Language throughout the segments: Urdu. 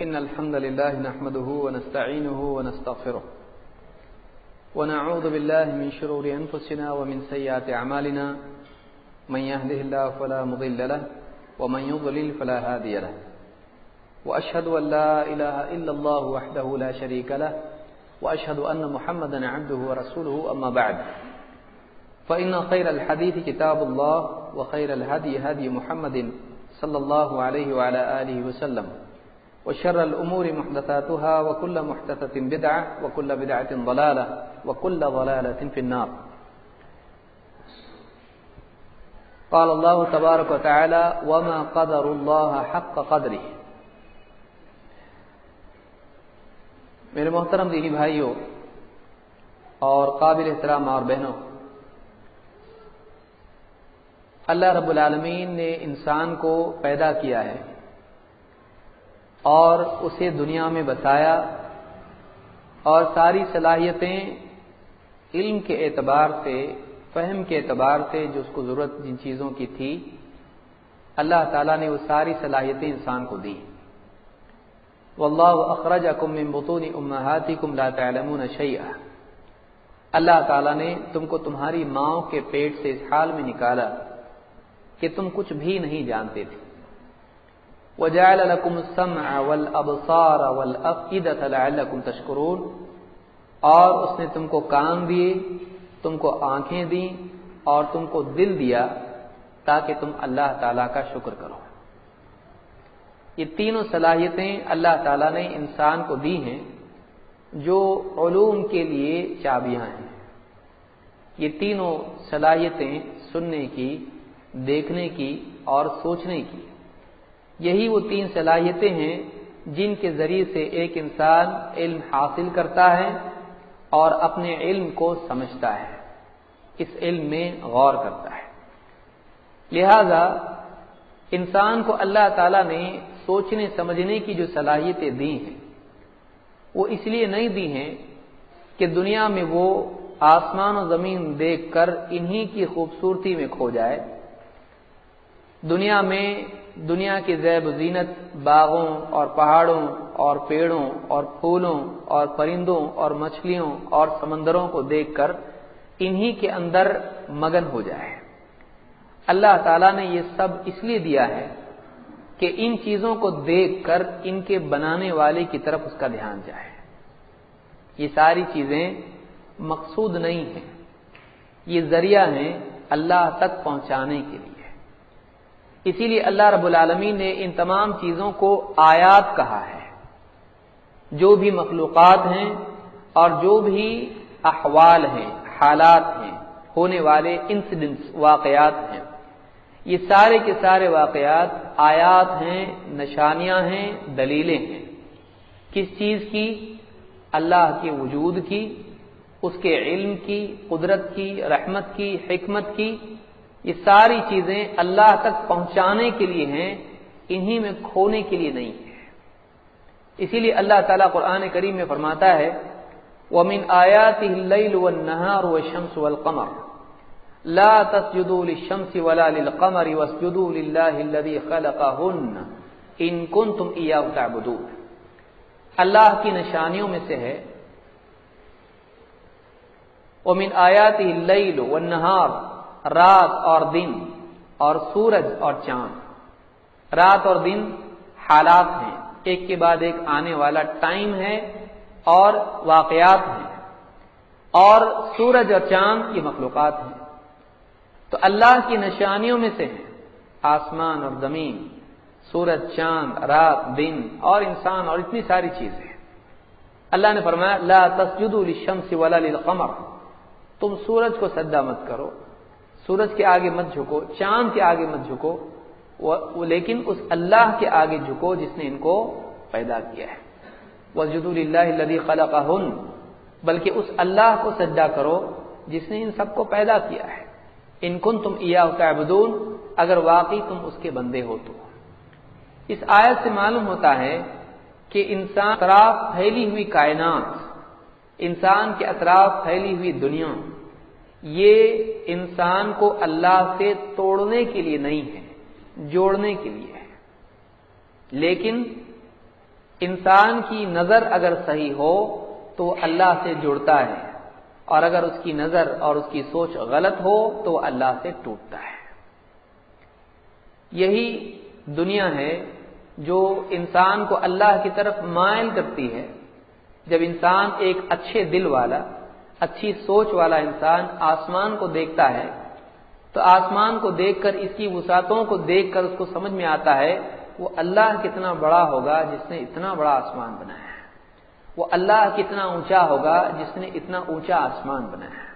إن الحمد لله نحمده ونستعينه ونستغفره ونعوذ بالله من شرور أنفسنا ومن سيئات أعمالنا من يهده الله فلا مضل له ومن يضلل فلا هادي له وأشهد أن لا إله إلا الله وحده لا شريك له وأشهد أن محمدا عبده ورسوله أما بعد فإن خير الحديث كتاب الله وخير الهدي هدي محمد صلى الله عليه وعلى آله وسلم وشر الأمور محدثاتها وكل محدثة بدعة وكل بدعة ضلالة وكل ضلالة في النار. قال الله تبارك وتعالى وما قدر الله حق قدره. میرے محترم دینی بھائیوں اور قابل احترام اور بہنوں، اللہ رب العالمین نے انسان کو پیدا کیا ہے اور اسے دنیا میں بسایا، اور ساری صلاحیتیں علم کے اعتبار سے، فہم کے اعتبار سے جو اس کو ضرورت جن چیزوں کی تھی، اللہ تعالیٰ نے وہ ساری صلاحیتیں انسان کو دی. واللہ اخرجکم من بطون امہاتکم لا تعلمون شیئا. اللہ تعالیٰ نے تم کو تمہاری ماؤں کے پیٹ سے اس حال میں نکالا کہ تم کچھ بھی نہیں جانتے تھے. وَجَعَلَ لَكُمُ السَّمْعَ وَالْأَبْصَارَ وَالْأَفْئِدَةَ لَعَلَّكُمْ تَشْكُرُونَ. اور اس نے تم کو کان دیے، تم کو آنکھیں دیں اور تم کو دل دیا تاکہ تم اللہ تعالیٰ کا شکر کرو. یہ تینوں صلاحیتیں اللہ تعالیٰ نے انسان کو دی ہیں جو علوم کے لیے چابیاں ہیں. یہ تینوں صلاحیتیں سننے کی، دیکھنے کی اور سوچنے کی، یہی وہ تین صلاحیتیں ہیں جن کے ذریعے سے ایک انسان علم حاصل کرتا ہے اور اپنے علم کو سمجھتا ہے، اس علم میں غور کرتا ہے. لہذا انسان کو اللہ تعالیٰ نے سوچنے سمجھنے کی جو صلاحیتیں دی ہیں وہ اس لیے نہیں دی ہیں کہ دنیا میں وہ آسمان و زمین دیکھ کر انہی کی خوبصورتی میں کھو جائے. دنیا میں دنیا کی زیب و زینت، باغوں اور پہاڑوں اور پیڑوں اور پھولوں اور پرندوں اور مچھلیوں اور سمندروں کو دیکھ کر انہی کے اندر مگن ہو جائے. اللہ تعالیٰ نے یہ سب اس لیے دیا ہے کہ ان چیزوں کو دیکھ کر ان کے بنانے والے کی طرف اس کا دھیان جائے. یہ ساری چیزیں مقصود نہیں ہیں، یہ ذریعہ ہیں اللہ تک پہنچانے کے لیے. اسی لیے اللہ رب العالمین نے ان تمام چیزوں کو آیات کہا ہے. جو بھی مخلوقات ہیں اور جو بھی احوال ہیں، حالات ہیں، ہونے والے انسیڈنٹس، واقعات ہیں، یہ سارے کے سارے واقعات آیات ہیں، نشانیاں ہیں، دلیلیں ہیں. کس چیز کی؟ اللہ کے وجود کی، اس کے علم کی، قدرت کی، رحمت کی، حکمت کی. یہ ساری چیزیں اللہ تک پہنچانے کے لیے ہیں، انہی میں کھونے کے لیے نہیں ہے. اسی لیے اللہ تعالیٰ قرآن کریم میں فرماتا ہے وَمِنْ آيَاتِهِ اللَّيْلُ وَالنَّهَارُ وَالشَّمْسُ وَالْقَمَرُ لَا تَسْجُدُوا لِلشَّمْسِ وَلَا لِلْقَمَرِ وَاسْجُدُوا لِلَّهِ الَّذِي خَلَقَهُنَّ إِن كُنتُمْ إِيَّاهُ تَعْبُدُونَ. اللہ کی نشانیوں میں سے ہے وَمِنْ آيَاتِهِ اللَّيْلُ وَالنَّهَارُ، رات اور دن، اور سورج اور چاند. رات اور دن حالات ہیں، ایک کے بعد ایک آنے والا ٹائم ہے اور واقعات ہیں، اور سورج اور چاند یہ مخلوقات ہیں. تو اللہ کی نشانیوں میں سے ہیں آسمان اور زمین، سورج، چاند، رات، دن اور انسان اور اتنی ساری چیزیں. اللہ نے فرمایا لا تسجدوا للشمس ولا للقمر، تم سورج کو سجدہ مت کرو، سورج کے آگے مت جھکو، چاند کے آگے مت جھکو، لیکن اس اللہ کے آگے جھکو جس نے ان کو پیدا کیا ہے. وَاسْجُدُوا لِلَّهِ الَّذِي خَلَقَهُنَّ، بلکہ اس اللہ کو سجدہ کرو جس نے ان سب کو پیدا کیا ہے. إِن كُنتُمْ إِيَّاهُ تَعْبُدُونَ، اگر واقعی تم اس کے بندے ہو تو. اس آیت سے معلوم ہوتا ہے کہ انسان اطراف پھیلی ہوئی کائنات، انسان کے اطراف پھیلی ہوئی دنیا، یہ انسان کو اللہ سے توڑنے کے لیے نہیں ہے، جوڑنے کے لیے ہے. لیکن انسان کی نظر اگر صحیح ہو تو وہ اللہ سے جڑتا ہے، اور اگر اس کی نظر اور اس کی سوچ غلط ہو تو وہ اللہ سے ٹوٹتا ہے۔ یہی دنیا ہے جو انسان کو اللہ کی طرف مائل کرتی ہے۔ جب انسان ایک اچھے دل والا، اچھی سوچ والا انسان آسمان کو دیکھتا ہے تو آسمان کو دیکھ کر، اس کی وسعتوں کو دیکھ کر اس کو سمجھ میں آتا ہے وہ اللہ کتنا بڑا ہوگا جس نے اتنا بڑا آسمان بنایا ہے، وہ اللہ کتنا اونچا ہوگا جس نے اتنا اونچا آسمان بنایا ہے۔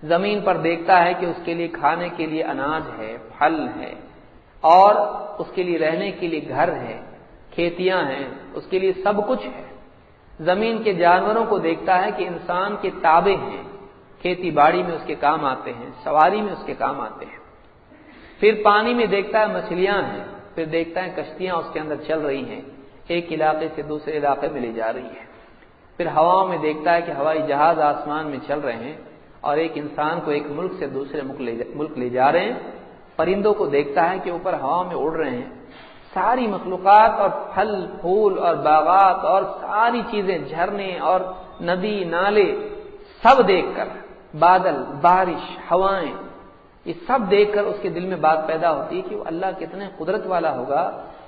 زمین پر دیکھتا ہے کہ اس کے لیے کھانے کے لیے اناج ہے، پھل ہے، اور اس کے لیے رہنے کے لیے گھر ہے، کھیتیاں ہیں، اس کے لیے سب کچھ ہے۔ زمین کے جانوروں کو دیکھتا ہے کہ انسان کے تابع ہیں، کھیتی باڑی میں اس کے کام آتے ہیں، سواری میں اس کے کام آتے ہیں۔ پھر پانی میں دیکھتا ہے مچھلیاں ہیں، پھر دیکھتا ہے کشتیاں اس کے اندر چل رہی ہیں، ایک علاقے سے دوسرے علاقے میں لے جا رہی ہیں۔ پھر ہواؤں میں دیکھتا ہے کہ ہوائی جہاز آسمان میں چل رہے ہیں اور ایک انسان کو ایک ملک سے دوسرے ملک لے جا رہے ہیں۔ پرندوں کو دیکھتا ہے کہ اوپر ہوا میں اڑ رہے ہیں۔ ساری مخلوقات اور پھل پھول اور باغات اور ساری چیزیں، جھرنے اور ندی نالے، سب دیکھ کر، بادل، بارش، ہوائیں، یہ سب دیکھ کر اس کے دل میں بات پیدا ہوتی ہے کہ وہ اللہ کتنے قدرت والا ہوگا،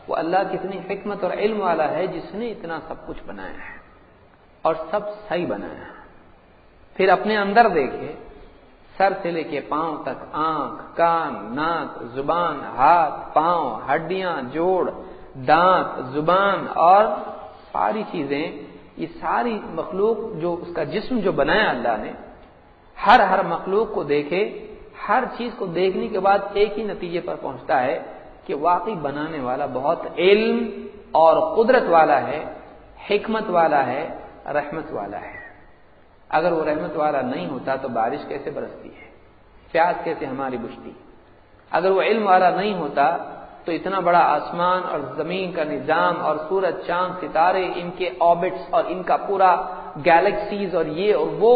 وہ اللہ کتنی حکمت اور علم والا ہے جس نے اتنا سب کچھ بنایا ہے اور سب صحیح بنایا ہے۔ پھر اپنے اندر دیکھے، سر سے لے کے پاؤں تک، آنکھ، کان، ناک، زبان، ہاتھ، پاؤں، ہڈیاں، جوڑ، دانت، زبان اور ساری چیزیں، یہ ساری مخلوق جو اس کا جسم جو بنایا اللہ نے، ہر مخلوق کو دیکھے، ہر چیز کو دیکھنے کے بعد ایک ہی نتیجے پر پہنچتا ہے کہ واقعی بنانے والا بہت علم اور قدرت والا ہے، حکمت والا ہے، رحمت والا ہے۔ اگر وہ رحمت والا نہیں ہوتا تو بارش کیسے برستی ہے، پیاس کیسے ہماری بجھتی؟ اگر وہ علم والا نہیں ہوتا تو اتنا بڑا آسمان اور زمین کا نظام اور سورج، چاند، ستارے، ان کے آربٹس اور ان کا پورا گیلیکسیز اور یہ اور وہ،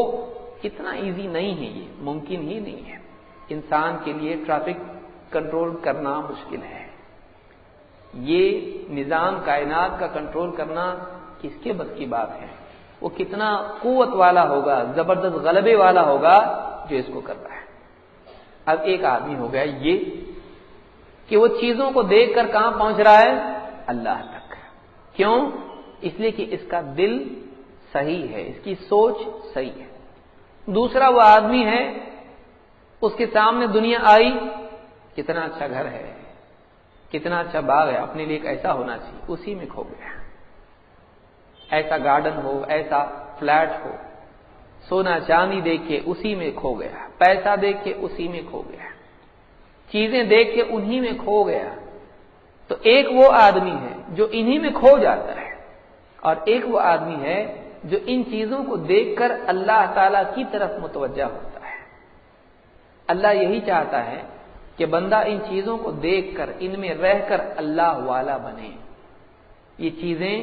اتنا ایزی نہیں ہے، یہ ممکن ہی نہیں ہے۔ انسان کے لیے ٹریفک کنٹرول کرنا مشکل ہے۔ یہ نظام کائنات کا کنٹرول کرنا کس کے بس کی بات ہے؟ وہ کتنا قوت والا ہوگا، زبردست غلبے والا ہوگا جو اس کو کر رہا ہے۔ اب ایک آدمی ہو گیا یہ کہ وہ چیزوں کو دیکھ کر کہاں پہنچ رہا ہے؟ اللہ تک۔ کیوں؟ اس لیے کہ اس کا دل صحیح ہے، اس کی سوچ صحیح ہے۔ دوسرا وہ آدمی ہے، اس کے سامنے دنیا آئی، کتنا اچھا گھر ہے، کتنا اچھا باغ ہے، اپنے لیے ایک ایسا ہونا چاہیے، اسی میں کھو گیا۔ ایسا گارڈن ہو، ایسا فلیٹ ہو، سونا چاندی دیکھ کے اسی میں کھو گیا، پیسہ دیکھ کے اسی میں کھو گیا، چیزیں دیکھ کے انہی میں کھو گیا۔ تو ایک وہ آدمی ہے جو انہی میں کھو جاتا ہے، اور ایک وہ آدمی ہے جو ان چیزوں کو دیکھ کر اللہ تعالی کی طرف متوجہ ہوتا ہے۔ اللہ یہی چاہتا ہے کہ بندہ ان چیزوں کو دیکھ کر، ان میں رہ کر اللہ والا بنے۔ یہ چیزیں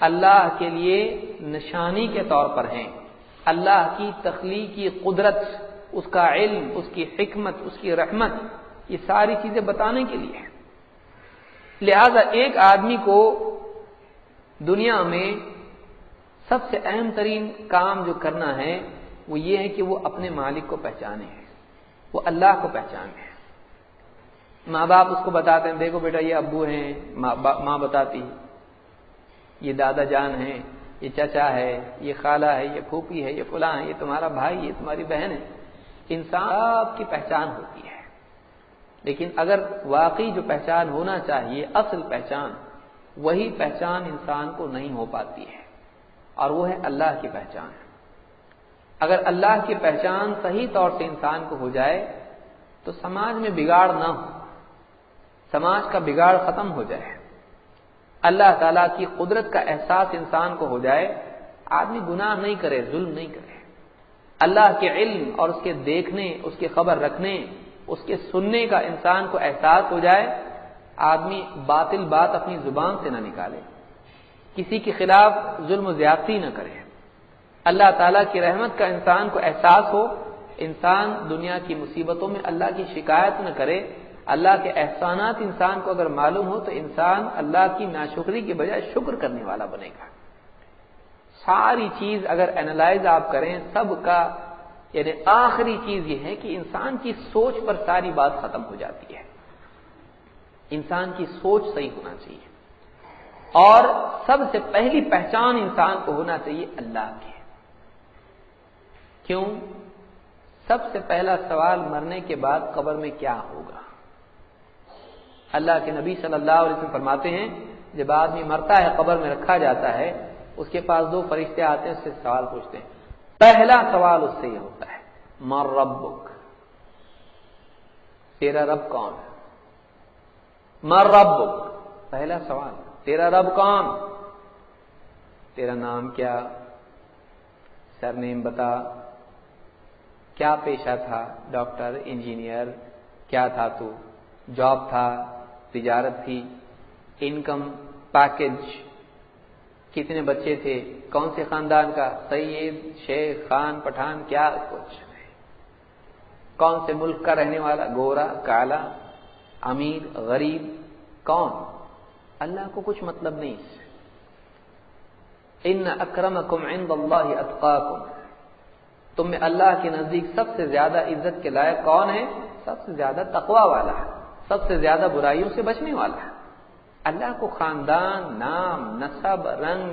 اللہ کے لیے نشانی کے طور پر ہیں، اللہ کی تخلیقی قدرت، اس کا علم، اس کی حکمت، اس کی رحمت، یہ ساری چیزیں بتانے کے لیے ہیں۔ لہذا ایک آدمی کو دنیا میں سب سے اہم ترین کام جو کرنا ہے وہ یہ ہے کہ وہ اپنے مالک کو پہچانے، وہ اللہ کو پہچانے۔ ماں باپ اس کو بتاتے ہیں، دیکھو بیٹا یہ ابو ہیں، ماں بتاتی، یہ دادا جان ہیں، یہ چچا ہے، یہ خالہ ہے، یہ پھوپھی ہے، یہ فلاں ہے، یہ تمہارا بھائی، یہ تمہاری بہن ہے۔ انسان آپ کی پہچان ہوتی ہے، لیکن اگر واقعی جو پہچان ہونا چاہیے، اصل پہچان، وہی پہچان انسان کو نہیں ہو پاتی ہے، اور وہ ہے اللہ کی پہچان۔ اگر اللہ کی پہچان صحیح طور سے انسان کو ہو جائے تو سماج میں بگاڑ نہ ہو، سماج کا بگاڑ ختم ہو جائے، اللہ تعالیٰ کی قدرت کا احساس انسان کو ہو جائے، آدمی گناہ نہیں کرے، ظلم نہیں کرے، اللہ کے علم اور اس کے دیکھنے، اس کی خبر رکھنے، اس کے سننے کا انسان کو احساس ہو جائے، آدمی باطل بات اپنی زبان سے نہ نکالے، کسی کے خلاف ظلم و زیادتی نہ کرے، اللہ تعالیٰ کی رحمت کا انسان کو احساس ہو، انسان دنیا کی مصیبتوں میں اللہ کی شکایت نہ کرے، اللہ کے احسانات انسان کو اگر معلوم ہو تو انسان اللہ کی ناشکری کے بجائے شکر کرنے والا بنے گا۔ ساری چیز اگر اینالائز آپ کریں سب کا، یعنی آخری چیز یہ ہے کہ انسان کی سوچ پر ساری بات ختم ہو جاتی ہے۔ انسان کی سوچ صحیح ہونا چاہیے، اور سب سے پہلی پہچان انسان کو ہونا چاہیے اللہ کی۔ کیوں؟ سب سے پہلا سوال مرنے کے بعد قبر میں کیا ہوگا؟ اللہ کے نبی صلی اللہ علیہ وسلم فرماتے ہیں جب آدمی مرتا ہے قبر میں رکھا جاتا ہے، اس کے پاس دو فرشتے آتے ہیں، اس سے سوال پوچھتے ہیں۔ پہلا سوال اس سے یہ ہوتا ہے من ربک، تیرا رب کون ہے؟ من ربک، پہلا سوال، تیرا رب کون؟ تیرا نام کیا؟ سرنیم بتا، کیا پیشہ تھا؟ ڈاکٹر، انجینئر، کیا تھا تو؟ جاب تھا، تجارت تھی، انکم، پیکج، کتنے بچے تھے، کون سے خاندان کا، سید، شیخ، خان، پٹھان، کیا کچھ نہیں، کون سے ملک کا رہنے والا، گورا، کالا، امیر، غریب، کون؟ اللہ کو کچھ مطلب نہیں اس سے۔ ان اکرمکم عند اللہ اتقاکم، تم میں اللہ کے نزدیک سب سے زیادہ عزت کے لائق کون ہے؟ سب سے زیادہ تقوی والا ہے، سب سے زیادہ برائیوں سے بچنے والا ہے۔ اللہ کو خاندان، نام، نسب، رنگ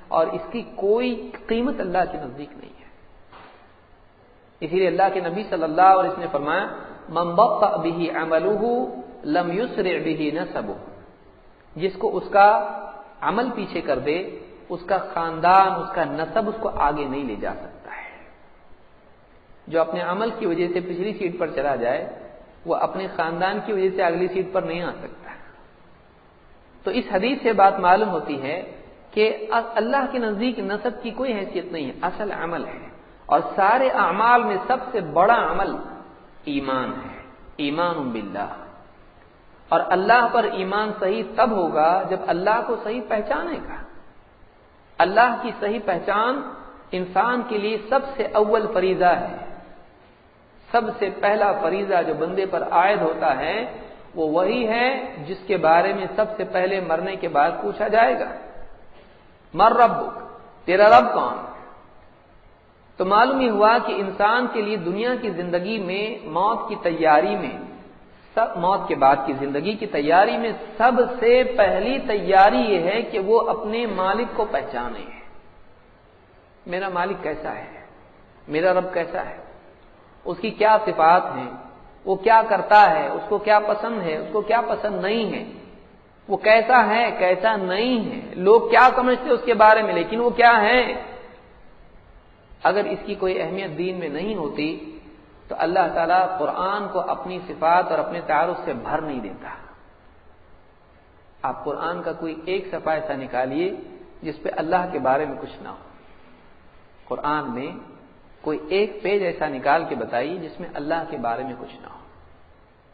اور اس کی کوئی قیمت اللہ کے نزدیک نہیں ہے۔ اسی لیے اللہ کے نبی صلی اللہ علیہ وسلم نے فرمایا من بطأ به عمله لم يسرع به نسبه، جس کو اس کا عمل پیچھے کر دے، اس کا خاندان، اس کا نسب اس کو آگے نہیں لے جا سکتا ہے۔ جو اپنے عمل کی وجہ سے پچھلی سیٹ پر چلا جائے وہ اپنے خاندان کی وجہ سے اگلی سیٹ پر نہیں آ سکتا۔ تو اس حدیث سے بات معلوم ہوتی ہے کہ اللہ کے نزدیک نسب کی کوئی حیثیت نہیں ہے، اصل عمل ہے، اور سارے اعمال میں سب سے بڑا عمل ایمان ہے، ایمان باللہ۔ اور اللہ پر ایمان صحیح تب ہوگا جب اللہ کو صحیح پہچانے گا۔ اللہ کی صحیح پہچان انسان کے لیے سب سے اول فریضہ ہے۔ سب سے پہلا فریضہ جو بندے پر عائد ہوتا ہے وہ وہی ہے جس کے بارے میں سب سے پہلے مرنے کے بعد پوچھا جائے گا، من ربک، تیرا رب کون؟ تو معلوم یہ ہوا کہ انسان کے لیے دنیا کی زندگی میں موت کی تیاری میں، موت کے بعد کی زندگی کی تیاری میں سب سے پہلی تیاری یہ ہے کہ وہ اپنے مالک کو پہچانے۔ میرا مالک کیسا ہے؟ میرا رب کیسا ہے؟ اس کی کیا صفات ہیں؟ وہ کیا کرتا ہے؟ اس کو کیا پسند ہے؟ اس کو کیا پسند نہیں ہے؟ وہ کیسا ہے؟ کیسا نہیں ہے؟ لوگ کیا سمجھتے اس کے بارے میں، لیکن وہ کیا ہے؟ اگر اس کی کوئی اہمیت دین میں نہیں ہوتی تو اللہ تعالیٰ قرآن کو اپنی صفات اور اپنے تعارف سے بھر نہیں دیتا۔ آپ قرآن کا کوئی ایک صفحہ ایسا نکالیے جس پہ اللہ کے بارے میں کچھ نہ ہو۔ قرآن میں کوئی ایک پیج ایسا نکال کے بتائیے جس میں اللہ کے بارے میں کچھ نہ ہو،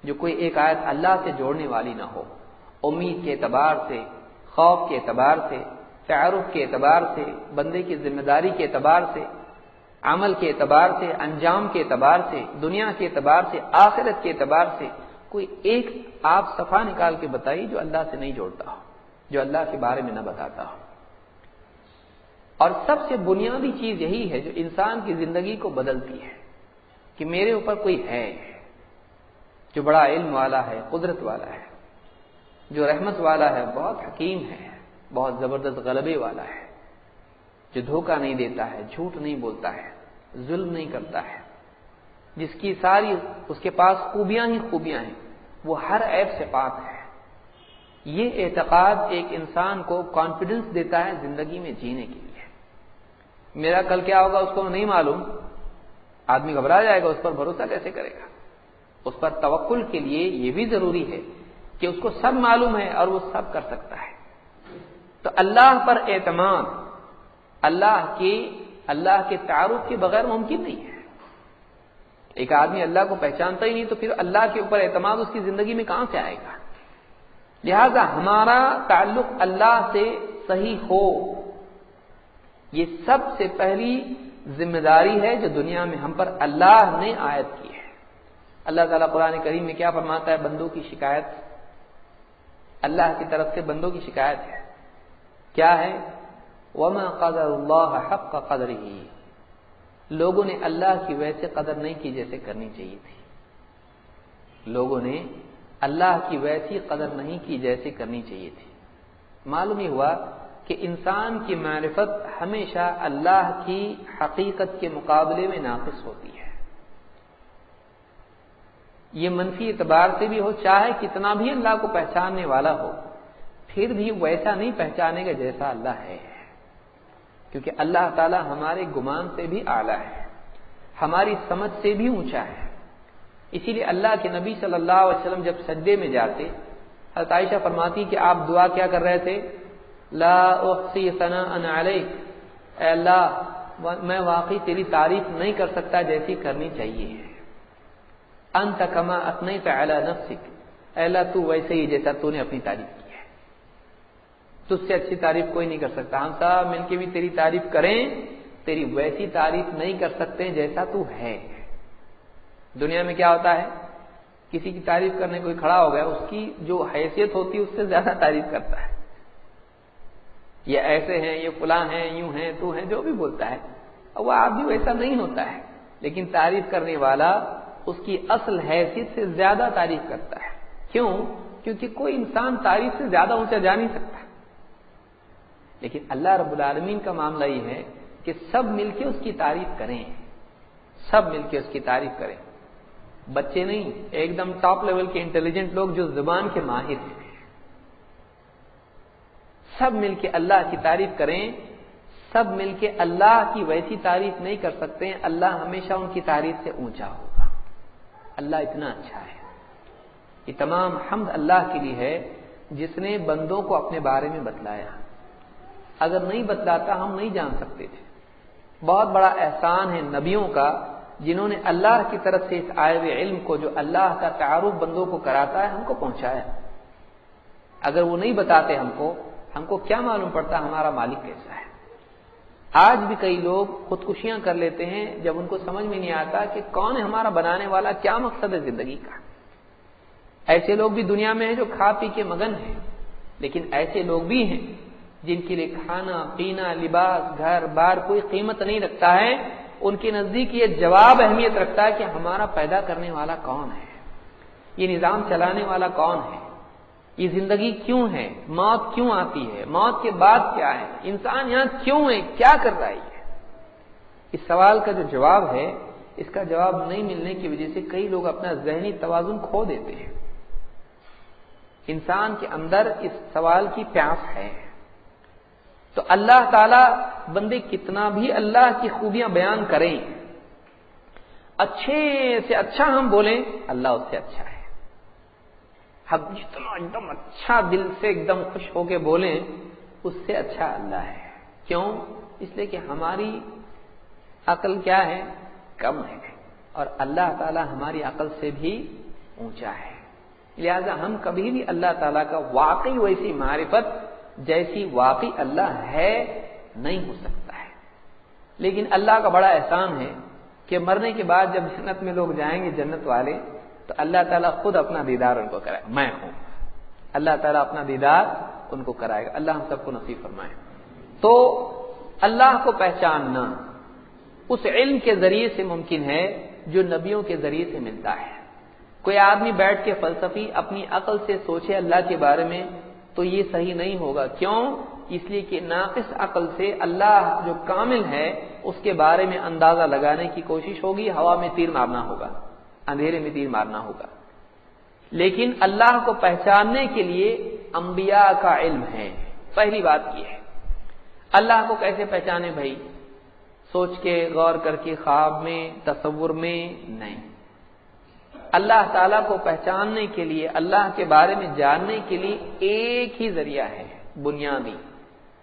جو کوئی ایک آیت اللہ سے جوڑنے والی نہ ہو، امید کے اعتبار سے، خوف کے اعتبار سے، تعارف کے اعتبار سے، بندے کی ذمہ داری کے اعتبار سے، عمل کے اعتبار سے، انجام کے اعتبار سے، دنیا کے اعتبار سے، آخرت کے اعتبار سے کوئی ایک آپ صفحہ نکال کے بتائیے جو اللہ سے نہیں جوڑتا ہو، جو اللہ کے بارے میں نہ بتاتا ہو۔ اور سب سے بنیادی چیز یہی ہے جو انسان کی زندگی کو بدلتی ہے کہ میرے اوپر کوئی ہے جو بڑا علم والا ہے، قدرت والا ہے، جو رحمت والا ہے، بہت حکیم ہے، بہت زبردست غلبے والا ہے، جو دھوکہ نہیں دیتا ہے، جھوٹ نہیں بولتا ہے، ظلم نہیں کرتا ہے، جس کی ساری اس کے پاس خوبیاں ہی خوبیاں ہیں، وہ ہر عیب سے پاک ہے۔ یہ اعتقاد ایک انسان کو کانفیڈنس دیتا ہے زندگی میں جینے کے لیے۔ میرا کل کیا ہوگا اس کو نہیں معلوم، آدمی گھبرا جائے گا، اس پر بھروسہ کیسے کرے گا؟ اس پر توکل کے لیے یہ بھی ضروری ہے کہ اس کو سب معلوم ہے اور وہ سب کر سکتا ہے۔ تو اللہ پر اعتماد اللہ کے تعارف کے بغیر ممکن نہیں ہے۔ ایک آدمی اللہ کو پہچانتا ہی نہیں تو پھر اللہ کے اوپر اعتماد اس کی زندگی میں کہاں سے آئے گا؟ لہذا ہمارا تعلق اللہ سے صحیح ہو، یہ سب سے پہلی ذمہ داری ہے جو دنیا میں ہم پر اللہ نے عائد کی ہے۔ اللہ تعالیٰ قرآن کریم میں کیا فرماتا ہے؟ بندوں کی شکایت، اللہ کی طرف سے بندوں کی شکایت ہے، کیا ہے؟ وَمَا قَدَرُ اللَّهَ حَقَّ قَدْرِهِ، لوگوں نے اللہ کی ویسے قدر نہیں کی جیسے کرنی چاہیے تھی، لوگوں نے اللہ کی ویسی قدر نہیں کی جیسے کرنی چاہیے تھی۔ معلوم ہی ہوا کہ انسان کی معرفت ہمیشہ اللہ کی حقیقت کے مقابلے میں ناقص ہوتی ہے، یہ منفی اعتبار سے بھی ہو، چاہے کتنا بھی اللہ کو پہچاننے والا ہو، پھر بھی ویسا نہیں پہچانے گا جیسا اللہ ہے، کیونکہ اللہ تعالی ہمارے گمان سے بھی اعلیٰ ہے، ہماری سمجھ سے بھی اونچا ہے۔ اسی لیے اللہ کے نبی صلی اللہ علیہ وسلم جب سجدے میں جاتے، حضرت عائشہ فرماتی کہ آپ دعا کیا کر رہے تھے؟ لا احصی ثناء علیک، اے اللہ میں واقعی تیری تعریف نہیں کر سکتا جیسی کرنی چاہیے، انت کما اثنیت علی نفسک، اے اللہ تو ویسے ہی جیسا تو نے اپنی تعریف کی ہے، تجھ سے اچھی تعریف کوئی نہیں کر سکتا، ہم سب مل کے بھی تیری تعریف کریں، تیری ویسی تعریف نہیں کر سکتے جیسا تو ہے۔ دنیا میں کیا ہوتا ہے؟ کسی کی تعریف کرنے کوئی کھڑا ہو گیا، اس کی جو حیثیت ہوتی ہے اس سے زیادہ تعریف کرتا ہے، یہ ایسے ہیں، یہ فلاں ہیں، یوں ہیں، تو ہیں، جو بھی بولتا ہے، اور وہ آدمی ویسا نہیں ہوتا ہے، لیکن تعریف کرنے والا اس کی اصل حیثیت سے زیادہ تعریف کرتا ہے۔ کیوں؟ کیونکہ کوئی انسان تعریف سے زیادہ اونچا جا نہیں سکتا، لیکن اللہ رب العالمین کا معاملہ یہ ہے کہ سب مل کے اس کی تعریف کریں، سب مل کے اس کی تعریف کریں، بچے نہیں، ایک دم ٹاپ لیول کے انٹیلیجنٹ لوگ جو زبان کے ماہر ہیں، سب مل کے اللہ کی تعریف کریں، سب مل کے اللہ کی ویسی تعریف نہیں کر سکتے ہیں، اللہ ہمیشہ ان کی تعریف سے اونچا ہوگا، اللہ اتنا اچھا ہے۔ یہ تمام حمد اللہ کے لیے ہے جس نے بندوں کو اپنے بارے میں بتلایا، اگر نہیں بتلاتا ہم نہیں جان سکتے تھے۔ بہت بڑا احسان ہے نبیوں کا جنہوں نے اللہ کی طرف سے اس آئے ہوئے علم کو جو اللہ کا تعارف بندوں کو کراتا ہے ہم کو پہنچایا، اگر وہ نہیں بتاتے ہم کو کیا معلوم پڑتا ہمارا مالک کیسا ہے۔ آج بھی کئی لوگ خودکشیاں کر لیتے ہیں جب ان کو سمجھ میں نہیں آتا کہ کون ہے ہمارا بنانے والا، کیا مقصد ہے زندگی کا۔ ایسے لوگ بھی دنیا میں ہیں جو کھا پی کے مگن ہیں، لیکن ایسے لوگ بھی ہیں جن کے لیے کھانا پینا لباس گھر بار کوئی قیمت نہیں رکھتا ہے، ان کے نزدیک یہ جواب اہمیت رکھتا ہے کہ ہمارا پیدا کرنے والا کون ہے، یہ نظام چلانے والا کون ہے، یہ زندگی کیوں ہے، موت کیوں آتی ہے، موت کے بعد کیا ہے، انسان یہاں کیوں ہے، کیا کر رہا ہے۔ اس سوال کا جو جواب ہے، اس کا جواب نہیں ملنے کی وجہ سے کئی لوگ اپنا ذہنی توازن کھو دیتے ہیں۔ انسان کے اندر اس سوال کی پیاس ہے، تو اللہ تعالی بندے کتنا بھی اللہ کی خوبیاں بیان کریں، اچھے سے اچھا ہم بولیں، اللہ اس سے اچھا ہے، ہم جتنا ایک دم اچھا دل سے ایک دم خوش ہو کے بولیں اس سے اچھا اللہ ہے۔ کیوں؟ اس لیے کہ ہماری عقل کیا ہے؟ کم ہے، اور اللہ تعالی ہماری عقل سے بھی اونچا ہے، لہذا ہم کبھی بھی اللہ تعالیٰ کا واقعی ویسی معرفت جیسی واقعی اللہ ہے نہیں ہو سکتا ہے۔ لیکن اللہ کا بڑا احسان ہے کہ مرنے کے بعد جب جنت میں لوگ جائیں گے، جنت والے، تو اللہ تعالیٰ خود اپنا دیدار ان کو کرائے گا، میں ہوں، اللہ تعالیٰ اپنا دیدار ان کو کرائے گا، اللہ ہم سب کو نصیب فرمائے۔ تو اللہ کو پہچاننا اس علم کے ذریعے سے ممکن ہے جو نبیوں کے ذریعے سے ملتا ہے۔ کوئی آدمی بیٹھ کے فلسفی اپنی عقل سے سوچے اللہ کے بارے میں تو یہ صحیح نہیں ہوگا۔ کیوں؟ اس لیے کہ ناقص عقل سے اللہ جو کامل ہے اس کے بارے میں اندازہ لگانے کی کوشش ہوگی، ہوا میں تیر مارنا ہوگا، اندھیرے میں تیر مارنا ہوگا۔ لیکن اللہ کو پہچاننے کے لیے انبیاء کا علم ہے۔ پہلی بات یہ ہے، اللہ کو کیسے پہچانے بھائی؟ سوچ کے غور کر کے خواب میں تصور میں نہیں، اللہ تعالیٰ کو پہچاننے کے لیے اللہ کے بارے میں جاننے کے لیے ایک ہی ذریعہ ہے بنیادی،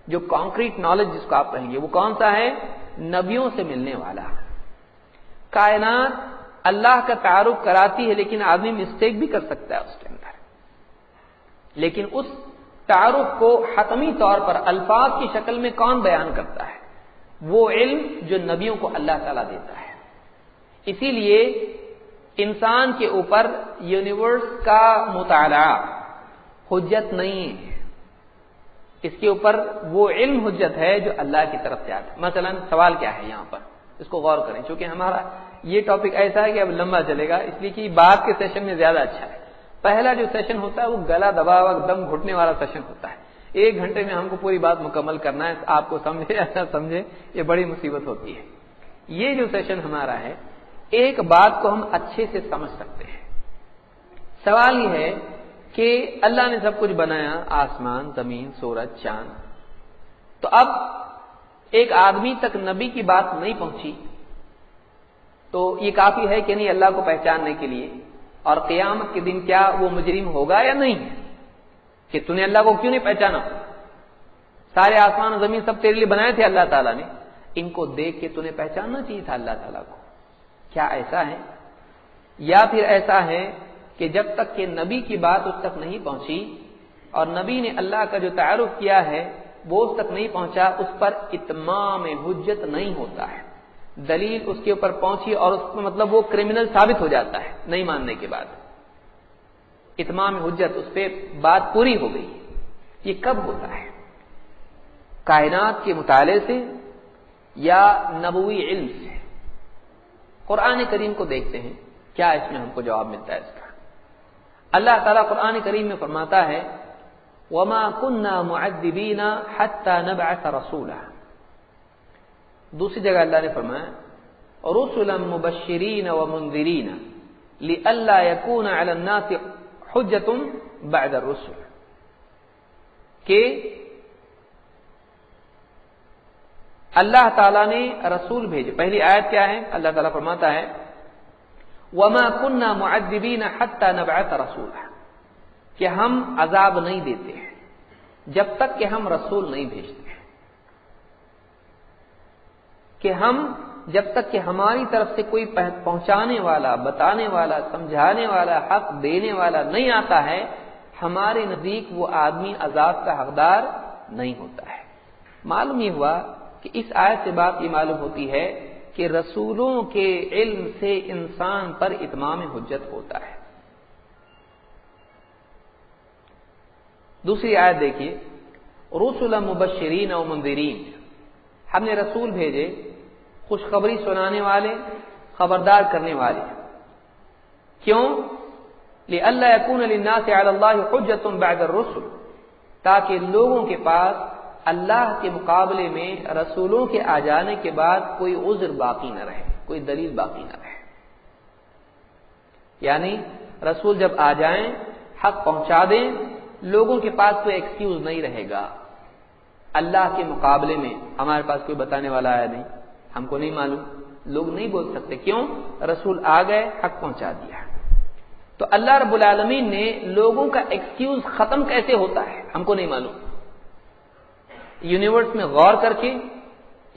جو کانکریٹ نالج جس کو آپ کہیں گے، وہ کون سا ہے؟ نبیوں سے ملنے والا۔ کائنات اللہ کا تعارف کراتی ہے لیکن آدمی مسٹیک بھی کر سکتا ہے اس کے اندر، لیکن اس تعارف کو حتمی طور پر الفاظ کی شکل میں کون بیان کرتا ہے؟ وہ علم جو نبیوں کو اللہ تعالیٰ دیتا ہے۔ اسی لیے انسان کے اوپر یونیورس کا مطالعہ حجت نہیں ہے، اس کے اوپر وہ علم حجت ہے جو اللہ کی طرف سے آتا ہے۔ مثلا سوال کیا ہے یہاں پر، اس کو غور کریں، چونکہ ہمارا یہ ٹاپک ایسا ہے کہ اب لمبا چلے گا، اس لیے کہ بعد کے سیشن میں زیادہ اچھا ہے۔ پہلا جو سیشن ہوتا ہے وہ گلا دبا ہوا دم گھٹنے والا سیشن ہوتا ہے، 1 گھنٹے میں ہم کو پوری بات مکمل کرنا ہے، آپ کو سمجھے یا نہ سمجھے یہ بڑی مصیبت ہوتی ہے۔ یہ جو سیشن ہمارا ہے، ایک بات کو ہم اچھے سے سمجھ سکتے ہیں۔ سوال یہ ہے کہ اللہ نے سب کچھ بنایا، آسمان، زمین، سورج، چاند، تو اب ایک آدمی تک نبی کی بات نہیں پہنچی تو یہ کافی ہے کہ نہیں اللہ کو پہچاننے کے لیے؟ اور قیامت کے دن کیا وہ مجرم ہوگا یا نہیں کہ تو نے اللہ کو کیوں نہیں پہچانا؟ سارے آسمان و زمین سب تیرے لیے بنائے تھے اللہ تعالیٰ نے، ان کو دیکھ کے تو نے پہچاننا چاہیے تھا اللہ تعالیٰ کو۔ کیا ایسا ہے؟ یا پھر ایسا ہے کہ جب تک کہ نبی کی بات اس تک نہیں پہنچی اور نبی نے اللہ کا جو تعارف کیا ہے وہ اس تک نہیں پہنچا، اس پر اتمام حجت نہیں ہوتا ہے، دلیل اس کے اوپر پہنچی اور اس میں مطلب وہ کرمنل ثابت ہو جاتا ہے نہیں ماننے کے بعد، اتمام حجت، اس پہ بات پوری ہو گئی۔ یہ کب ہوتا ہے؟ کائنات کے مطالعے سے یا نبوی علم سے؟ قرآن کریم کو دیکھتے ہیں، کیا اس میں ہم کو جواب ملتا ہے اس کا۔ اللہ تعالیٰ قرآن کریم میں فرماتا ہے وَمَا كُنَّا مُعَذِّبِينَ حَتَّى نَبْعَثَ رَسُولًا، دوسری جگہ اللہ نے فرمایا رُسُلًا مُبَشِّرِينَ وَمُنذِرِينَ لِئَلَّا يَكُونَ عَلَى النَّاسِ حُجَّةٌ بَعْدَ الرُّسُلِ، کہ اللہ تعالیٰ نے رسول بھیجے۔ پہلی آیت کیا ہے؟ اللہ تعالیٰ فرماتا ہے وَمَا كُنَّا مُعَذِّبِينَ حَتَّى نَبْعَثَ رَسُولًا، کہ ہم عذاب نہیں دیتے ہیں جب تک کہ ہم رسول نہیں بھیجتے ہیں، کہ ہم جب تک کہ ہماری طرف سے کوئی پہنچانے والا، بتانے والا، سمجھانے والا، حق دینے والا نہیں آتا ہے، ہمارے نزدیک وہ آدمی عذاب کا حقدار نہیں ہوتا ہے۔ معلوم یہ ہوا کہ اس آیت سے بات یہ معلوم ہوتی ہے کہ رسولوں کے علم سے انسان پر اتمام حجت ہوتا ہے۔ دوسری آیت دیکھیے رسلا مبشرین و منذرین، ہم نے رسول بھیجے خوشخبری سنانے والے، خبردار کرنے والے۔ کیوں؟ لئلا یکون للناس علی اللہ حجۃ بعد الرسل، تاکہ لوگوں کے پاس اللہ کے مقابلے میں رسولوں کے آ جانے کے بعد کوئی عذر باقی نہ رہے، کوئی دلیل باقی نہ رہے۔ یعنی رسول جب آ جائیں، حق پہنچا دیں، لوگوں کے پاس کوئی ایکسکیوز نہیں رہے گا اللہ کے مقابلے میں ہمارے پاس کوئی بتانے والا آیا نہیں، ہم کو نہیں معلوم، لوگ نہیں بول سکتے۔ کیوں؟ رسول آ گئے، حق پہنچا دیا۔ تو اللہ رب العالمین نے لوگوں کا ایکسکیوز ختم کیسے ہوتا ہے ہم کو نہیں معلوم، یونیورس میں غور کر کے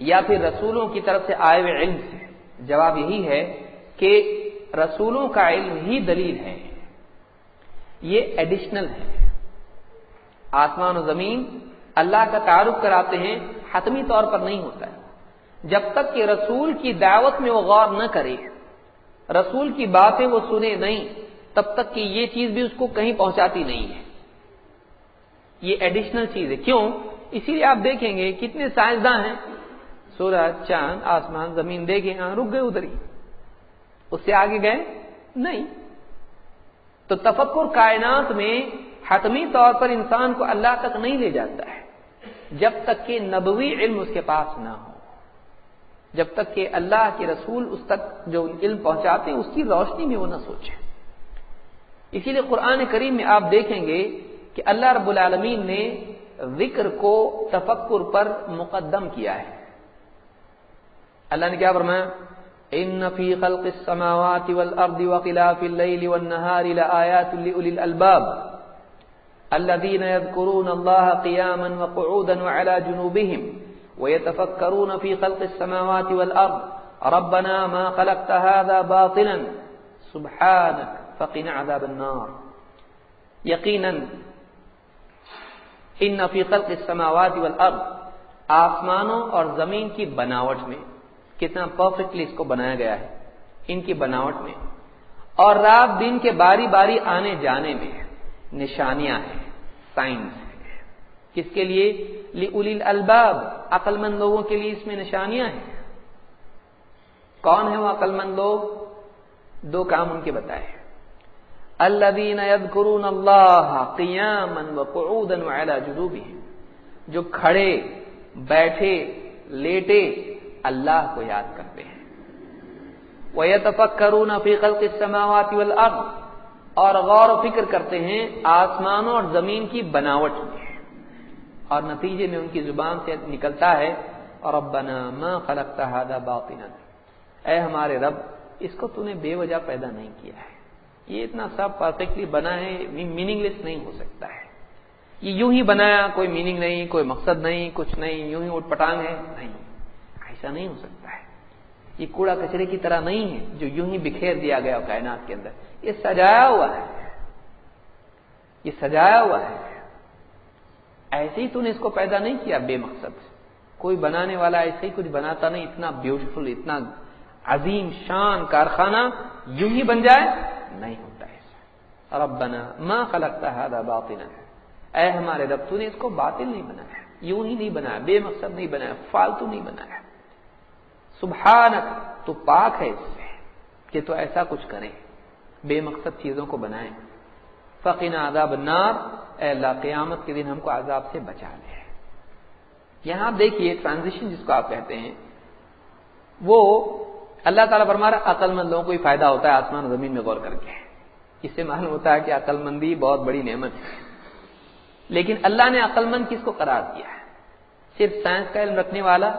یا پھر رسولوں کی طرف سے آئے ہوئے علم سے؟ جواب یہی ہے کہ رسولوں کا علم ہی دلیل ہے، یہ ایڈیشنل ہے۔ آسمان و زمین اللہ کا تعارف کراتے ہیں، حتمی طور پر نہیں ہوتا ہے۔ جب تک کہ رسول کی دعوت میں وہ غور نہ کرے، رسول کی باتیں وہ سنے نہیں، تب تک کہ یہ چیز بھی اس کو کہیں پہنچاتی نہیں ہے۔ یہ ایڈیشنل چیز ہے۔ کیوں؟ اسی لیے آپ دیکھیں گے کتنے سائنسداں ہیں، سورج، چاند، آسمان، زمین دیکھیں، ہاں رک گئے ادھر ہی، اس سے آگے گئے نہیں۔ تو تفکر کائنات میں حتمی طور پر انسان کو اللہ تک نہیں لے جاتا ہے جب تک کہ نبوی علم اس کے پاس نہ ہو، جب تک کہ اللہ کے رسول اس تک جو علم پہنچاتے ہیں اس کی روشنی میں وہ نہ سوچے۔ اسی لیے قرآن کریم میں آپ دیکھیں گے کہ اللہ رب العالمین نے ذکر کو تفکر پر مقدم کیا ہے۔ اللہ نے کیا فرمایا؟ ان فی خلق السماوات والارض واختلاف الليل والنهار لآیات لأولی الالباب الذين يذكرون الله قياما وقعودا وعلى جنوبهم ويتفكرون في خلق السماوات والارض ربنا ما خلقت هذا باطلا سبحانك فقنا عذاب النار۔ یقینا ان فی خلق السماوات والارض، آسمانوں اور زمین کی بناوٹ میں، کتنا پرفیکٹلی اس کو بنایا گیا ہے، ان کی بناوٹ میں، اور رات دن کے باری باری آنے جانے میں نشانیاں ہیں، سائنس ہے۔ کس کے لیے؟ لِأُولِي الْأَلْبَابِ، عقل مند لوگوں کے لیے اس میں نشانیاں ہیں۔ کون ہیں وہ عقل مند لوگ؟ دو کام ان کے بتائے، الذین یذکرون اللہ قیاما وقعودا وعلی جنوبہم، جو کھڑے بیٹھے لیٹے اللہ کو یاد کرتے ہیں، وَيَتَفَكَّرُونَ فِي خَلْقِ السَّمَاوَاتِ وَالْأَرْضِ، اور غور و فکر کرتے ہیں آسمانوں اور زمین کی بناوٹ میں، اور نتیجے میں ان کی زبان سے نکلتا ہے ربنا ما خلقت هذا باطلا، اے ہمارے رب اس کو تو نے بے وجہ پیدا نہیں کیا ہے، یہ اتنا سب پرفیکٹلی بنا ہے، میننگ لیس نہیں ہو سکتا ہے، یہ یوں ہی بنایا، کوئی میننگ نہیں، کوئی مقصد نہیں، کچھ نہیں، یوں ہی اٹھ پٹانگ ہے، نہیں، ایسا نہیں ہو سکتا ہے، یہ کوڑا کچرے کی طرح نہیں ہے جو یوں ہی بکھیر دیا گیا کائنات کے اندر، یہ سجایا ہوا ہے، یہ سجایا ہوا ہے، ایسے ہی تو نے اس کو پیدا نہیں کیا بے مقصد سے، کوئی بنانے والا ایسے ہی کچھ بناتا نہیں، اتنا بیوٹیفل، اتنا عظیم شان کارخانہ یوں ہی بن جائے، نہیں ہوتا ایسا۔ ربنا ما خلقت هذا باطلا، اے ہمارے رب تو نے اس کو باطل نہیں بنایا، یوں ہی نہیں بنایا، بے مقصد نہیں بنایا، فالتو نہیں بنایا، سبحانک، تو پاک ہے اس سے کہ تو ایسا کچھ کرے، بے مقصد چیزوں کو بنائے، فقنا عذاب النار، اے اللہ قیامت کے دن ہم کو عذاب سے بچا لے۔ یہاں دیکھیے ٹرانزیشن جس کو آپ کہتے ہیں، وہ اللہ تعالیٰ فرما رہا ہے عقل مند لوگوں کو ہی فائدہ ہوتا ہے آسمان و زمین میں غور کر کے، اس سے معلوم ہوتا ہے کہ عقل مندی بہت بڑی نعمت ہے، لیکن اللہ نے عقل مند کس کو قرار دیا ہے؟ صرف سائنس کا علم رکھنے والا،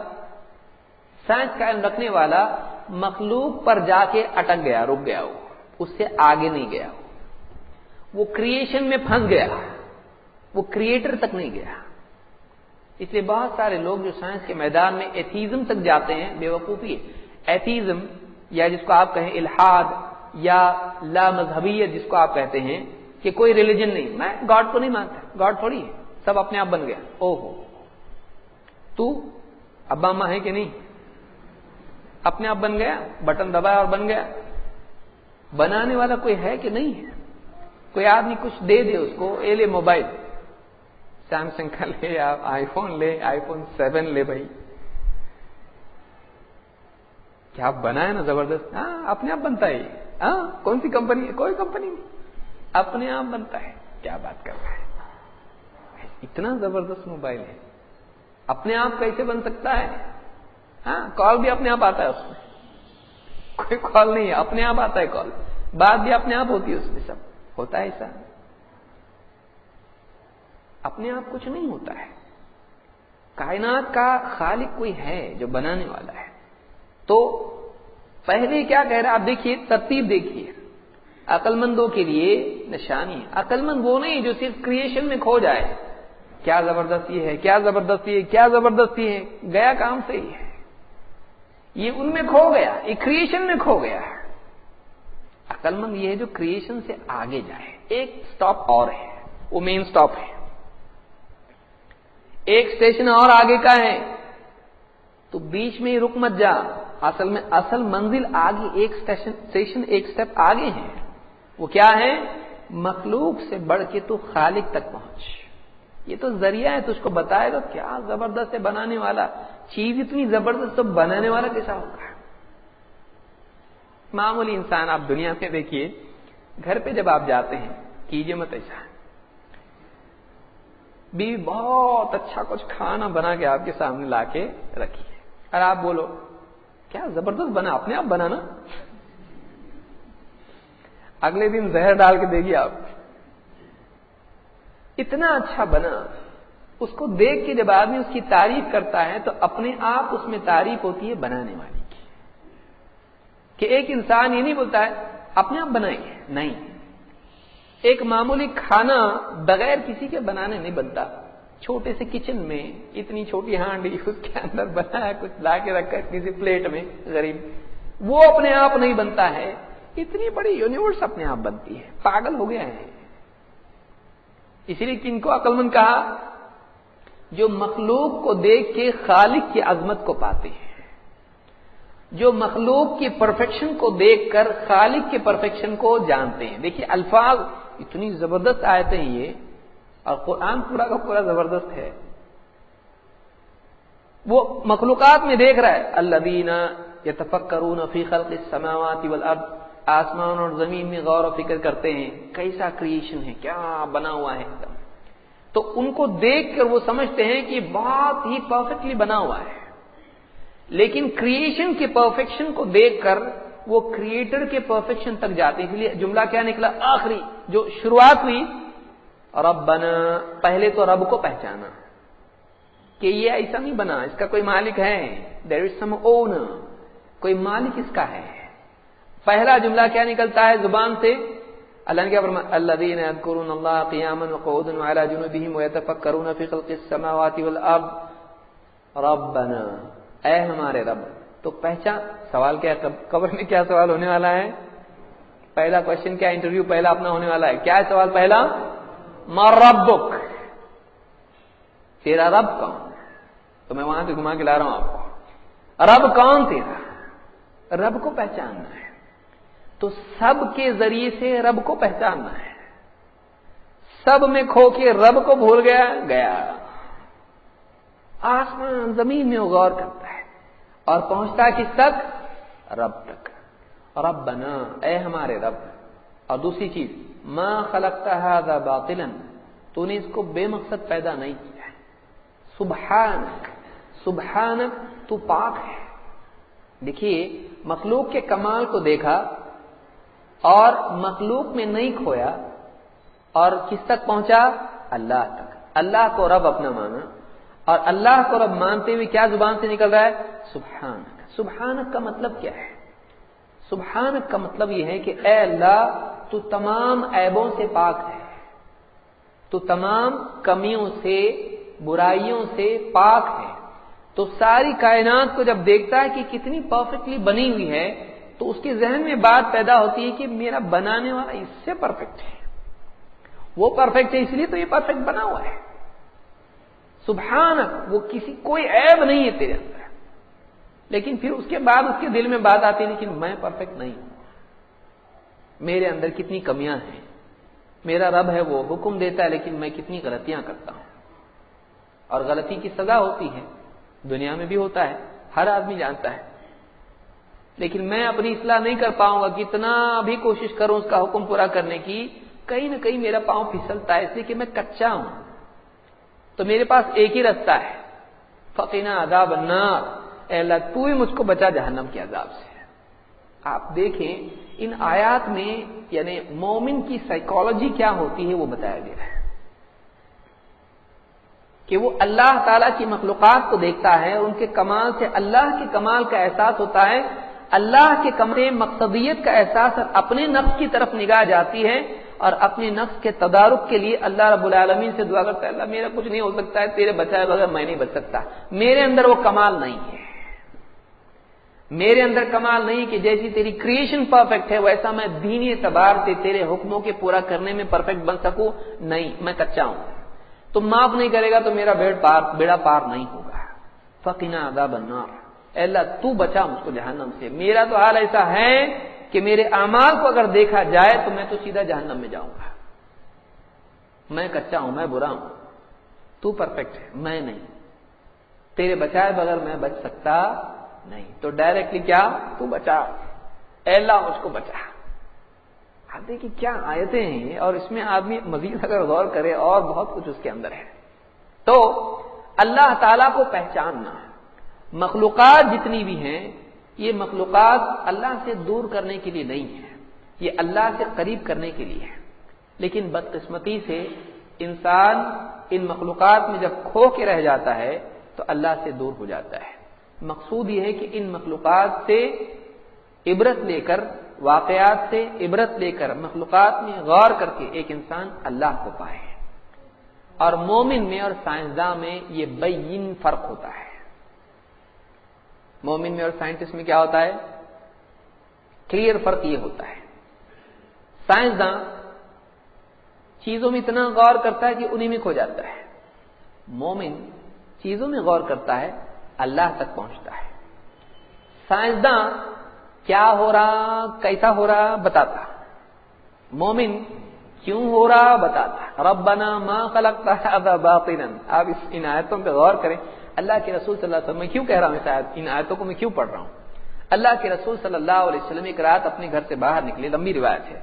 سائنس کا علم رکھنے والا مخلوق پر جا کے اٹک گیا، رک گیا، وہ اس سے آگے نہیں گیا، وہ کریشن میں پھنس گیا، وہ کریٹر تک نہیں گیا۔ اس لیے بہت سارے لوگ جو سائنس کے میدان میں ایتھیزم تک جاتے ہیں، بے وقوفی ہے۔ ایتھیزم یا جس کو آپ کہیں الحاد یا لا مذہبیت جس کو آپ کہتے ہیں کہ کوئی ریلیجن نہیں، میں گاڈ کو نہیں مانتا، گاڈ تھوڑی ہے، سب اپنے آپ بن گیا، او ہو تو ابا اماں ہے کہ نہیں، اپنے آپ بن گیا، بٹن دبایا اور بن گیا، بنانے والا کوئی ہے کہ نہیں ہے؟ کوئی آدمی کچھ دے دے اس کو، اے لے موبائل، سیمسنگ کا لے یا آئی فون لے، آئی فون 7 لے بھائی، کیا بنا ہے نا زبردست، ہاں اپنے آپ بنتا ہے، ہاں کون سی کمپنی ہے؟ کوئی کمپنی نہیں، اپنے آپ بنتا ہے، کیا بات کر رہا ہے، اتنا زبردست موبائل ہے، اپنے آپ کیسے بن سکتا ہے؟ ہاں کال بھی اپنے آپ آتا ہے اس میں، کوئی کال نہیں ہے، اپنے آپ آتا ہے کال، بات بھی اپنے آپ ہوتی ہے اس میں، سب ہوتا ہے ایسا، اپنے آپ کچھ نہیں ہوتا ہے، کائنات کا خالق کوئی ہے جو بنانے والا ہے۔ تو پہلے کیا کہہ رہا ہے آپ دیکھیے، ترتیب دیکھیے، عقل مندوں کے لیے نشانی ہے، عقل مند وہ نہیں جو صرف کریشن میں کھو جائے، کیا زبردستی ہے، کیا زبردستی ہے، کیا زبردستی ہے، گیا کام سے ہی ہے، یہ ان میں کھو گیا، یہ کریشن میں کھو گیا ہے۔ عقل مند یہ ہے جو کریشن سے آگے جائے، ایک سٹاپ اور ہے، وہ مین سٹاپ ہے، ایک سٹیشن اور آگے کا ہے، تو بیچ میں ہی رک مت جا، اصل میں اصل منزل آگے، ایک سٹیشن ایک سٹیپ آگے ہے، وہ کیا ہے؟ مخلوق سے بڑھ کے تو خالق تک پہنچ، یہ تو ذریعہ ہے، تجھ کو بتائے گا کیا زبردست ہے بنانے والا، چیز اتنی زبردست تو بنانے والا کیسا ہوگا؟ معمولی انسان آپ دنیا میں دیکھیے، گھر پہ جب آپ جاتے ہیں، کیجئے مت ایسا، بیوی بہت اچھا کچھ کھانا بنا کے آپ کے سامنے لا کے رکھی ہے، اور آپ بولو کیا زبردست بنا، اپنے آپ بنا نا، اگلے دن زہر ڈال کے دے گی آپ، اتنا اچھا بنا، اس کو دیکھ کے جب آدمی اس کی تعریف کرتا ہے تو اپنے آپ اس میں تعریف ہوتی ہے بنانے والی کی، کہ ایک انسان یہ نہیں بولتا ہے اپنے آپ بنائیے، نہیں، ایک معمولی کھانا بغیر کسی کے بنانے نہیں بنتا، چھوٹے سے کچن میں اتنی چھوٹی ہانڈی، اس کے اندر بنایا کچھ لا کے رکھا کسی پلیٹ میں غریب، وہ اپنے آپ نہیں بنتا ہے، اتنی بڑی یونیورس اپنے آپ بنتی ہے، پاگل ہو گیا ہے۔ اسی لیے کن کو عقل مند کہا؟ جو مخلوق کو دیکھ کے خالق کی عظمت کو پاتے ہیں، جو مخلوق کی پرفیکشن کو دیکھ کر خالق کے پرفیکشن کو جانتے ہیں. دیکھیے الفاظ اتنی زبردست آیتیں ہیں یہ، اور قرآن پورا کا پورا زبردست ہے. وہ مخلوقات میں دیکھ رہا ہے الذین یتفکرون فی خلق السماوات والارض، آسمان اور زمین میں غور و فکر کرتے ہیں کیسا کریشن ہے، کیا بنا ہوا ہے ایک دم. تو ان کو دیکھ کر وہ سمجھتے ہیں کہ بہت ہی پرفیکٹلی بنا ہوا ہے. لیکن کریشن کے پرفیکشن کو دیکھ کر وہ کریٹر کے پرفیکشن تک جاتے ہیں. اس لیے جملہ کیا نکلا آخری جو شروعات ہوئی ربنا، پہلے تو رب کو پہچانا کہ یہ ایسا نہیں بنا، اس کا کوئی مالک ہے، there is some owner، کوئی مالک اس کا ہے. پہلا جملہ کیا نکلتا ہے زبان سے؟ اللہ نے کیا فرمایا الذین یذکرون اللہ قیاما وقعودا وعلی جنوبہم ویتفکرون فی خلق السماوات والارض ربنا، اے ہمارے رب. تو پہچان. سوال کیا قبر میں کیا سوال ہونے والا ہے؟ پہلا کوشچن کیا انٹرویو پہلا اپنا ہونے والا ہے؟ کیا ہے سوال پہلا؟ ما ربک، تیرا رب کون؟ تو میں وہاں سے گھما کے لا رہا ہوں آپ کو. رب کون تیرا؟ رب کو پہچاننا ہے. تو سب کے ذریعے سے رب کو پہچاننا ہے. سب میں کھو کے رب کو بھول گیا. آسمان زمین میں وہ غور کرتا ہے اور پہنچتا کس تک؟ رب تک. ربنا، اے ہمارے رب. اور دوسری چیز ما خلقت هذا باطلا، تو نے اس کو بے مقصد پیدا نہیں کیا ہے. سبحانک، سبحانک، تو پاک ہے. دیکھیے مخلوق کے کمال کو دیکھا اور مخلوق میں نہیں کھویا اور کس تک پہنچا؟ اللہ تک. اللہ کو رب اپنا مانا اور اللہ کو رب مانتے ہوئے کیا زبان سے نکل رہا ہے؟ سبحانک. سبحانک کا مطلب کیا ہے؟ سبحانک کا مطلب یہ ہے کہ اے اللہ تو تمام عیبوں سے پاک ہے، تو تمام کمیوں سے برائیوں سے پاک ہے. تو ساری کائنات کو جب دیکھتا ہے کہ کتنی پرفیکٹلی بنی ہوئی ہے تو اس کے ذہن میں بات پیدا ہوتی ہے کہ میرا بنانے والا اس سے پرفیکٹ ہے، وہ پرفیکٹ ہے اس لیے تو یہ پرفیکٹ بنا ہوا ہے. سبحانک، وہ کوئی عیب نہیں ہے تیرے اندر. لیکن پھر اس کے بعد اس کے دل میں بات آتی ہے لیکن میں پرفیکٹ نہیں ہوں، میرے اندر کتنی کمیاں ہیں. میرا رب ہے وہ حکم دیتا ہے لیکن میں کتنی غلطیاں کرتا ہوں. اور غلطی کی سزا ہوتی ہے، دنیا میں بھی ہوتا ہے، ہر آدمی جانتا ہے. لیکن میں اپنی اصلاح نہیں کر پاؤں گا، کتنا بھی کوشش کروں اس کا حکم پورا کرنے کی، کہیں نہ کہیں میرا پاؤں پھسلتا ہے، اس لیے کہ میں کچا ہوں. تو میرے پاس ایک ہی راستہ ہے، فقنا عذاب النار، اے اللہ تو ہی مجھ کو بچا جہنم کے عذاب سے. آپ دیکھیں ان آیات میں یعنی مومن کی سائیکالوجی کیا ہوتی ہے وہ بتایا گیا ہے کہ وہ اللہ تعالیٰ کی مخلوقات کو دیکھتا ہے اور ان کے کمال سے اللہ کے کمال کا احساس ہوتا ہے، اللہ کے کمال مقصدیت کا احساس، اور اپنے نفس کی طرف نگاہ جاتی ہے اور اپنے نفس کے تدارک کے لیے اللہ رب العالمین سے دعا کرتا ہے اللہ میرا کچھ نہیں ہو سکتا ہے، تیرے بچائے بغیر میں نہیں بچ سکتا. میرے اندر وہ کمال نہیں ہے، میرے اندر کمال نہیں کہ جیسی تیری کریشن پرفیکٹ ہے ویسا میں دینی اعتبار سے تیرے حکموں کے پورا کرنے میں پرفیکٹ بن سکوں. نہیں، میں کچا ہوں. تو معاف نہیں کرے گا تو میرا بیڑا پار نہیں ہوگا. فقنا عذاب النار، اے اللہ تو بچا مجھ کو جہنم سے. میرا تو حال ایسا ہے کہ میرے اعمال کو اگر دیکھا جائے تو میں تو سیدھا جہنم میں جاؤں گا. میں کچا ہوں، میں برا ہوں، تو پرفیکٹ ہے، میں نہیں. تیرے بچائے بغیر میں بچ سکتا نہیں. تو ڈائریکٹلی کیا؟ تو بچا، اے اللہ مجھ کو بچا. آپ دیکھیں کیا آیتیں ہیں، اور اس میں آدمی مزید اگر غور کرے اور بہت کچھ اس کے اندر ہے. تو اللہ تعالیٰ کو پہچاننا، مخلوقات جتنی بھی ہیں یہ مخلوقات اللہ سے دور کرنے کے لیے نہیں ہے، یہ اللہ سے قریب کرنے کے لیے ہے. لیکن بدقسمتی سے انسان ان مخلوقات میں جب کھو کے رہ جاتا ہے تو اللہ سے دور ہو جاتا ہے. مقصود یہ ہے کہ ان مخلوقات سے عبرت لے کر، واقعات سے عبرت لے کر، مخلوقات میں غور کر کے ایک انسان اللہ کو پائے. اور مومن میں اور سائنسداں میں یہ بین فرق ہوتا ہے. مومن میں اور سائنٹسٹ میں کیا ہوتا ہے؟ کلیئر فرق یہ ہوتا ہے. سائنسداں چیزوں میں اتنا غور کرتا ہے کہ انہی میں کھو جاتا ہے. مومن چیزوں میں غور کرتا ہے، اللہ تک پہنچتا ہے. سائنسداں کیا ہو رہا کیسا ہو رہا بتاتا، مومن کیوں ہو رہا بتاتا. ربنا ما خلقت هذا باطلا. آپ ان آیتوں پہ غور کریں. اللہ کے رسول صلی اللہ علیہ وسلم میں کیوں کہہ رہا ہوں ان آیتوں کو میں کیوں پڑھ رہا ہوں. اللہ کے رسول صلی اللہ علیہ وسلم ایک رات اپنے گھر سے باہر نکلے، لمبی روایت ہے،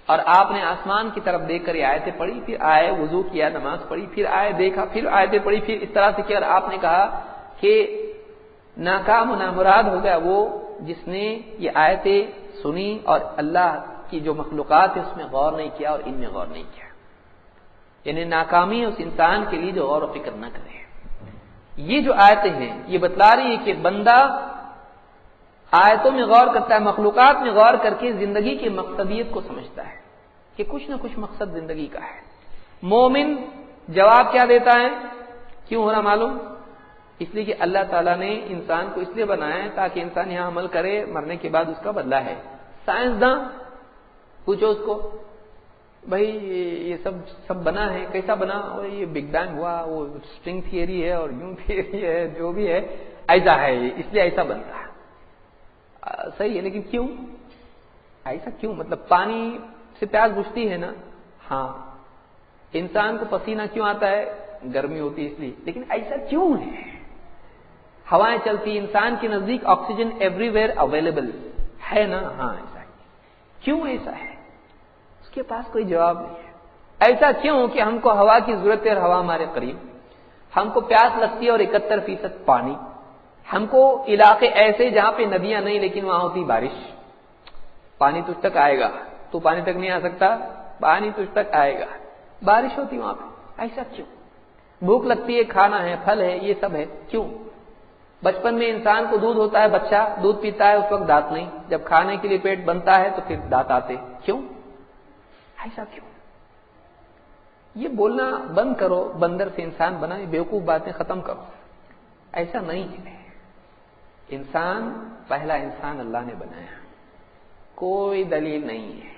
اور آپ نے آسمان کی طرف دیکھ کر یہ آیتیں پڑھی، پھر آئے وضو کیا، نماز پڑھی، پھر آئے دیکھا، پھر آیتیں پڑھی، پھر اس طرح سے کیا، اور آپ نے کہا کہ ناکام و نامراد ہو گیا وہ جس نے یہ آیتیں سنی اور اللہ کی جو مخلوقات ہے اس میں غور نہیں کیا اور ان میں غور نہیں کیا. یعنی ناکامی اس انسان کے لیے جو غور و فکر نہ کرے. یہ جو آیتیں ہیں یہ بتلا رہی ہے کہ بندہ آیتوں میں غور کرتا ہے، مخلوقات میں غور کر کے زندگی کی مقصدیت کو سمجھتا ہے کہ کچھ نہ کچھ مقصد زندگی کا ہے. مومن جواب کیا دیتا ہے؟ کیوں ہو رہا معلوم؟ اس لیے کہ اللہ تعالیٰ نے انسان کو اس لیے بنایا ہے تاکہ انسان یہاں عمل کرے، مرنے کے بعد اس کا بدلہ ہے. سائنسداں پوچھو اس کو، بھائی یہ سب بنا ہے، کیسا بنا؟ اور یہ بگ بینگ ہوا، وہ اسٹرنگ تھیوری ہے اور یوں تھیوری ہے، جو بھی ہے ایسا ہے، اس لیے ایسا بنتا ہے. صحیح ہے، لیکن کیوں ایسا؟ کیوں مطلب پانی سے پیاس بجھتی ہے نا، ہاں. انسان کو پسینہ کیوں آتا ہے؟ گرمی ہوتی ہے اس لیے. لیکن ایسا کیوں ہے؟ ہوائیں چلتی، انسان کے نزدیک آکسیجن ایوری ویئر اویلیبل ہے نا، ہاں ایسا ہے. کیوں ایسا ہے؟ اس کے پاس کوئی جواب نہیں ہے. ایسا کیوں کہ ہم کو ہوا کی ضرورت ہے اور ہوا ہمارے قریب، ہم کو پیاس لگتی ہے اور 71% پانی، ہم کو علاقے ایسے جہاں پہ ندیاں نہیں لیکن وہاں ہوتی بارش، پانی تجھ تک آئے گا، تو پانی تک نہیں آ سکتا، پانی تجھ تک آئے گا، بارش ہوتی وہاں پہ. ایسا کیوں؟ بھوک لگتی ہے، کھانا ہے، پھل ہے، یہ سب ہے، کیوں؟ بچپن میں انسان کو دودھ ہوتا ہے، بچہ دودھ پیتا ہے، اس وقت دانت نہیں، جب کھانے کے لیے پیٹ بنتا ہے تو پھر دانت آتے، کیوں؟ ایسا کیوں؟ یہ بولنا بند کرو بندر سے انسان بنا، یہ بیوقوف باتیں ختم کرو. ایسا نہیں ہے. انسان پہلا انسان اللہ نے بنایا، کوئی دلیل نہیں ہے،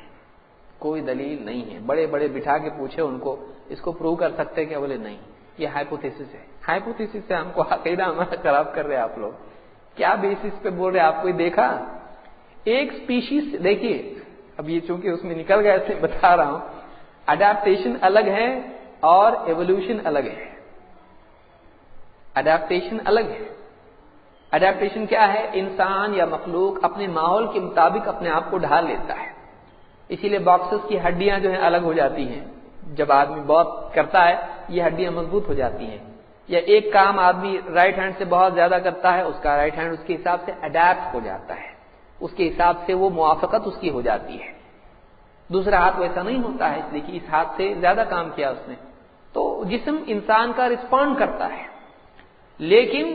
کوئی دلیل نہیں ہے. بڑے بڑے بٹھا کے پوچھے ان کو، اس کو پروو کر سکتے کیا؟ بولے نہیں، یہ ہائپوتھیسس ہے. ہائپوتھیسس سے ہم کو عقیدہ ہمارا خراب کر رہے آپ لوگ. کیا بیسس پہ بول رہے؟ آپ کوئی دیکھا؟ ایک سپیشیز دیکھیے، اب یہ چونکہ اس میں نکل گیا اس لیے بتا رہا ہوں. اڈیپٹیشن الگ ہے اور ایوولوشن الگ ہے. اڈیپٹیشن الگ ہے. اڈیپٹیشن کیا ہے؟ انسان یا مخلوق اپنے ماحول کے مطابق اپنے آپ کو ڈھال لیتا ہے. اسی لیے باکسز کی ہڈیاں جو ہیں الگ ہو جاتی ہیں. جب آدمی بہت کرتا ہے یہ ہڈیاں مضبوط ہو جاتی ہیں. یا ایک کام آدمی رائٹ ہینڈ سے بہت زیادہ کرتا ہے، اس کا رائٹ ہینڈ اس کے حساب سے اڈیپٹ ہو جاتا ہے، اس کے حساب سے وہ موافقت اس کی ہو جاتی ہے. دوسرا ہاتھ ویسا نہیں ہوتا ہے، اس لیے کہ اس ہاتھ سے زیادہ کام کیا اس نے، تو جسم انسان کا رسپونڈ کرتا ہے. لیکن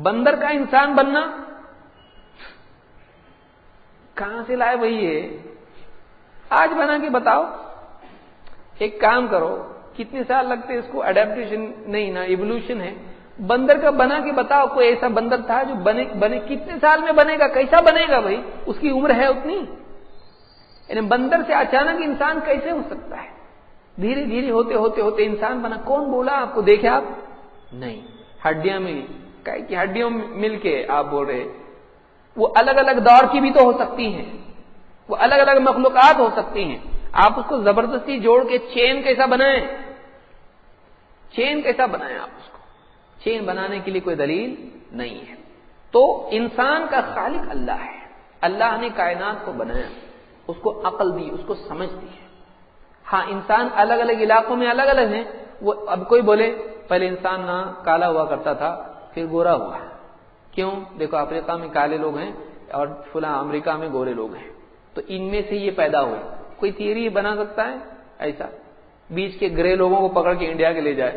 بندر کا انسان بننا کہاں سے لائے؟ وہی ہے، آج بنا کے بتاؤ. ایک کام کرو، کتنے سال لگتے اس کو؟ اڈیپٹیشن نہیں نا، ایوولوشن ہے. بندر کا بنا کے بتاؤ، کوئی ایسا بندر تھا جو بنے کتنے سال میں بنے گا؟ کیسا بنے گا بھائی؟ اس کی عمر ہے اتنی. یعنی بندر سے اچانک انسان کیسے ہو سکتا ہے؟ دھیرے دھیرے ہوتے ہوتے ہوتے انسان بنا. کون بولا آپ کو؟ دیکھے آپ؟ نہیں، ہڈیاں ملی. کہ ہڈیوں مل کے آپ بول رہے، وہ الگ الگ دور کی بھی تو ہو سکتی ہیں، وہ الگ الگ مخلوقات ہو سکتی ہیں. آپ اس کو زبردستی جوڑ کے چین کیسا بنائیں؟ چین کیسا بنائیں آپ اس کو؟ چین بنانے کے لیے کوئی دلیل نہیں ہے. تو انسان کا خالق اللہ ہے. اللہ نے کائنات کو بنایا، اس کو عقل دی، اس کو سمجھ دی ہے. ہاں انسان الگ الگ علاقوں میں الگ الگ ہیں. وہ اب کوئی بولے پہلے انسان نہ کالا ہوا کرتا تھا پھر گورا ہوا، کیوں؟ دیکھو افریقہ میں کالے لوگ ہیں اور فلاں امریکہ میں گورے لوگ ہیں، تو ان میں سے یہ پیدا ہوئے. کوئی تھیوری بنا سکتا ہے ایسا؟ بیچ کے گرے لوگوں کو پکڑ کے انڈیا کے لے جائے،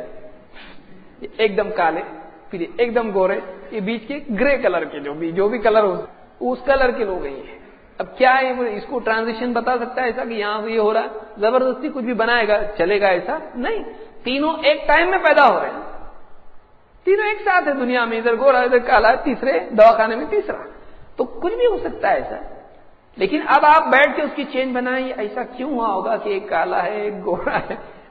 ایک دم کالے پھر ایک دم گورے، یہ بیچ کے گرے کلر کے جو بھی کلر ہو اس کلر کے لوگ ہیں. اب کیا ہے اس کو ٹرانزیشن بتا سکتا ہے ایسا کہ یہاں یہ ہو رہا ہے؟ زبردستی کچھ بھی بنائے گا چلے گا؟ ایسا نہیں. تینوں ایک ٹائم میں پیدا ہو رہے ہیں، تینوں ایک ساتھ ہے دنیا میں، ادھر گورا ادھر کالا، تیسرے دواخانے میں تیسرا، تو کچھ بھی ہو سکتا ہے ایسا. لیکن اب آپ بیٹھ کے اس کی چین بنائیں، ایسا کیوں ہوا ہوگا کہ ایک کالا ہے ایک گورا ہے؟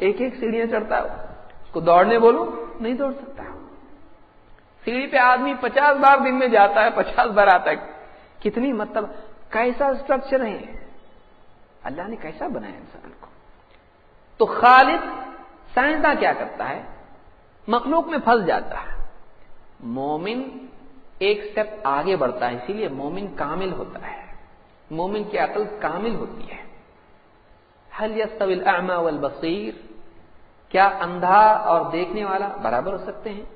ایک ایک سیڑھیاں چڑھتا ہے، اس کو دوڑنے بولو نہیں دوڑ سکتا۔ سیڑھی پہ آدمی 50 بار دن میں جاتا ہے، 50 بار آتا ہے، کتنی مطلب کیسا اسٹرکچر ہے، اللہ نے کیسا بنایا انسان کو۔ تو خالق سائنسداں کیا کرتا ہے، مخلوق میں پھنس جاتا ہے، مومن ایک سٹیپ آگے بڑھتا ہے، اسی لیے مومن کامل ہوتا ہے، مومن کی عقل کامل ہوتی ہے۔ هل يستوي الاعمى والبصير، کیا اندھا اور دیکھنے والا برابر ہو سکتے ہیں؟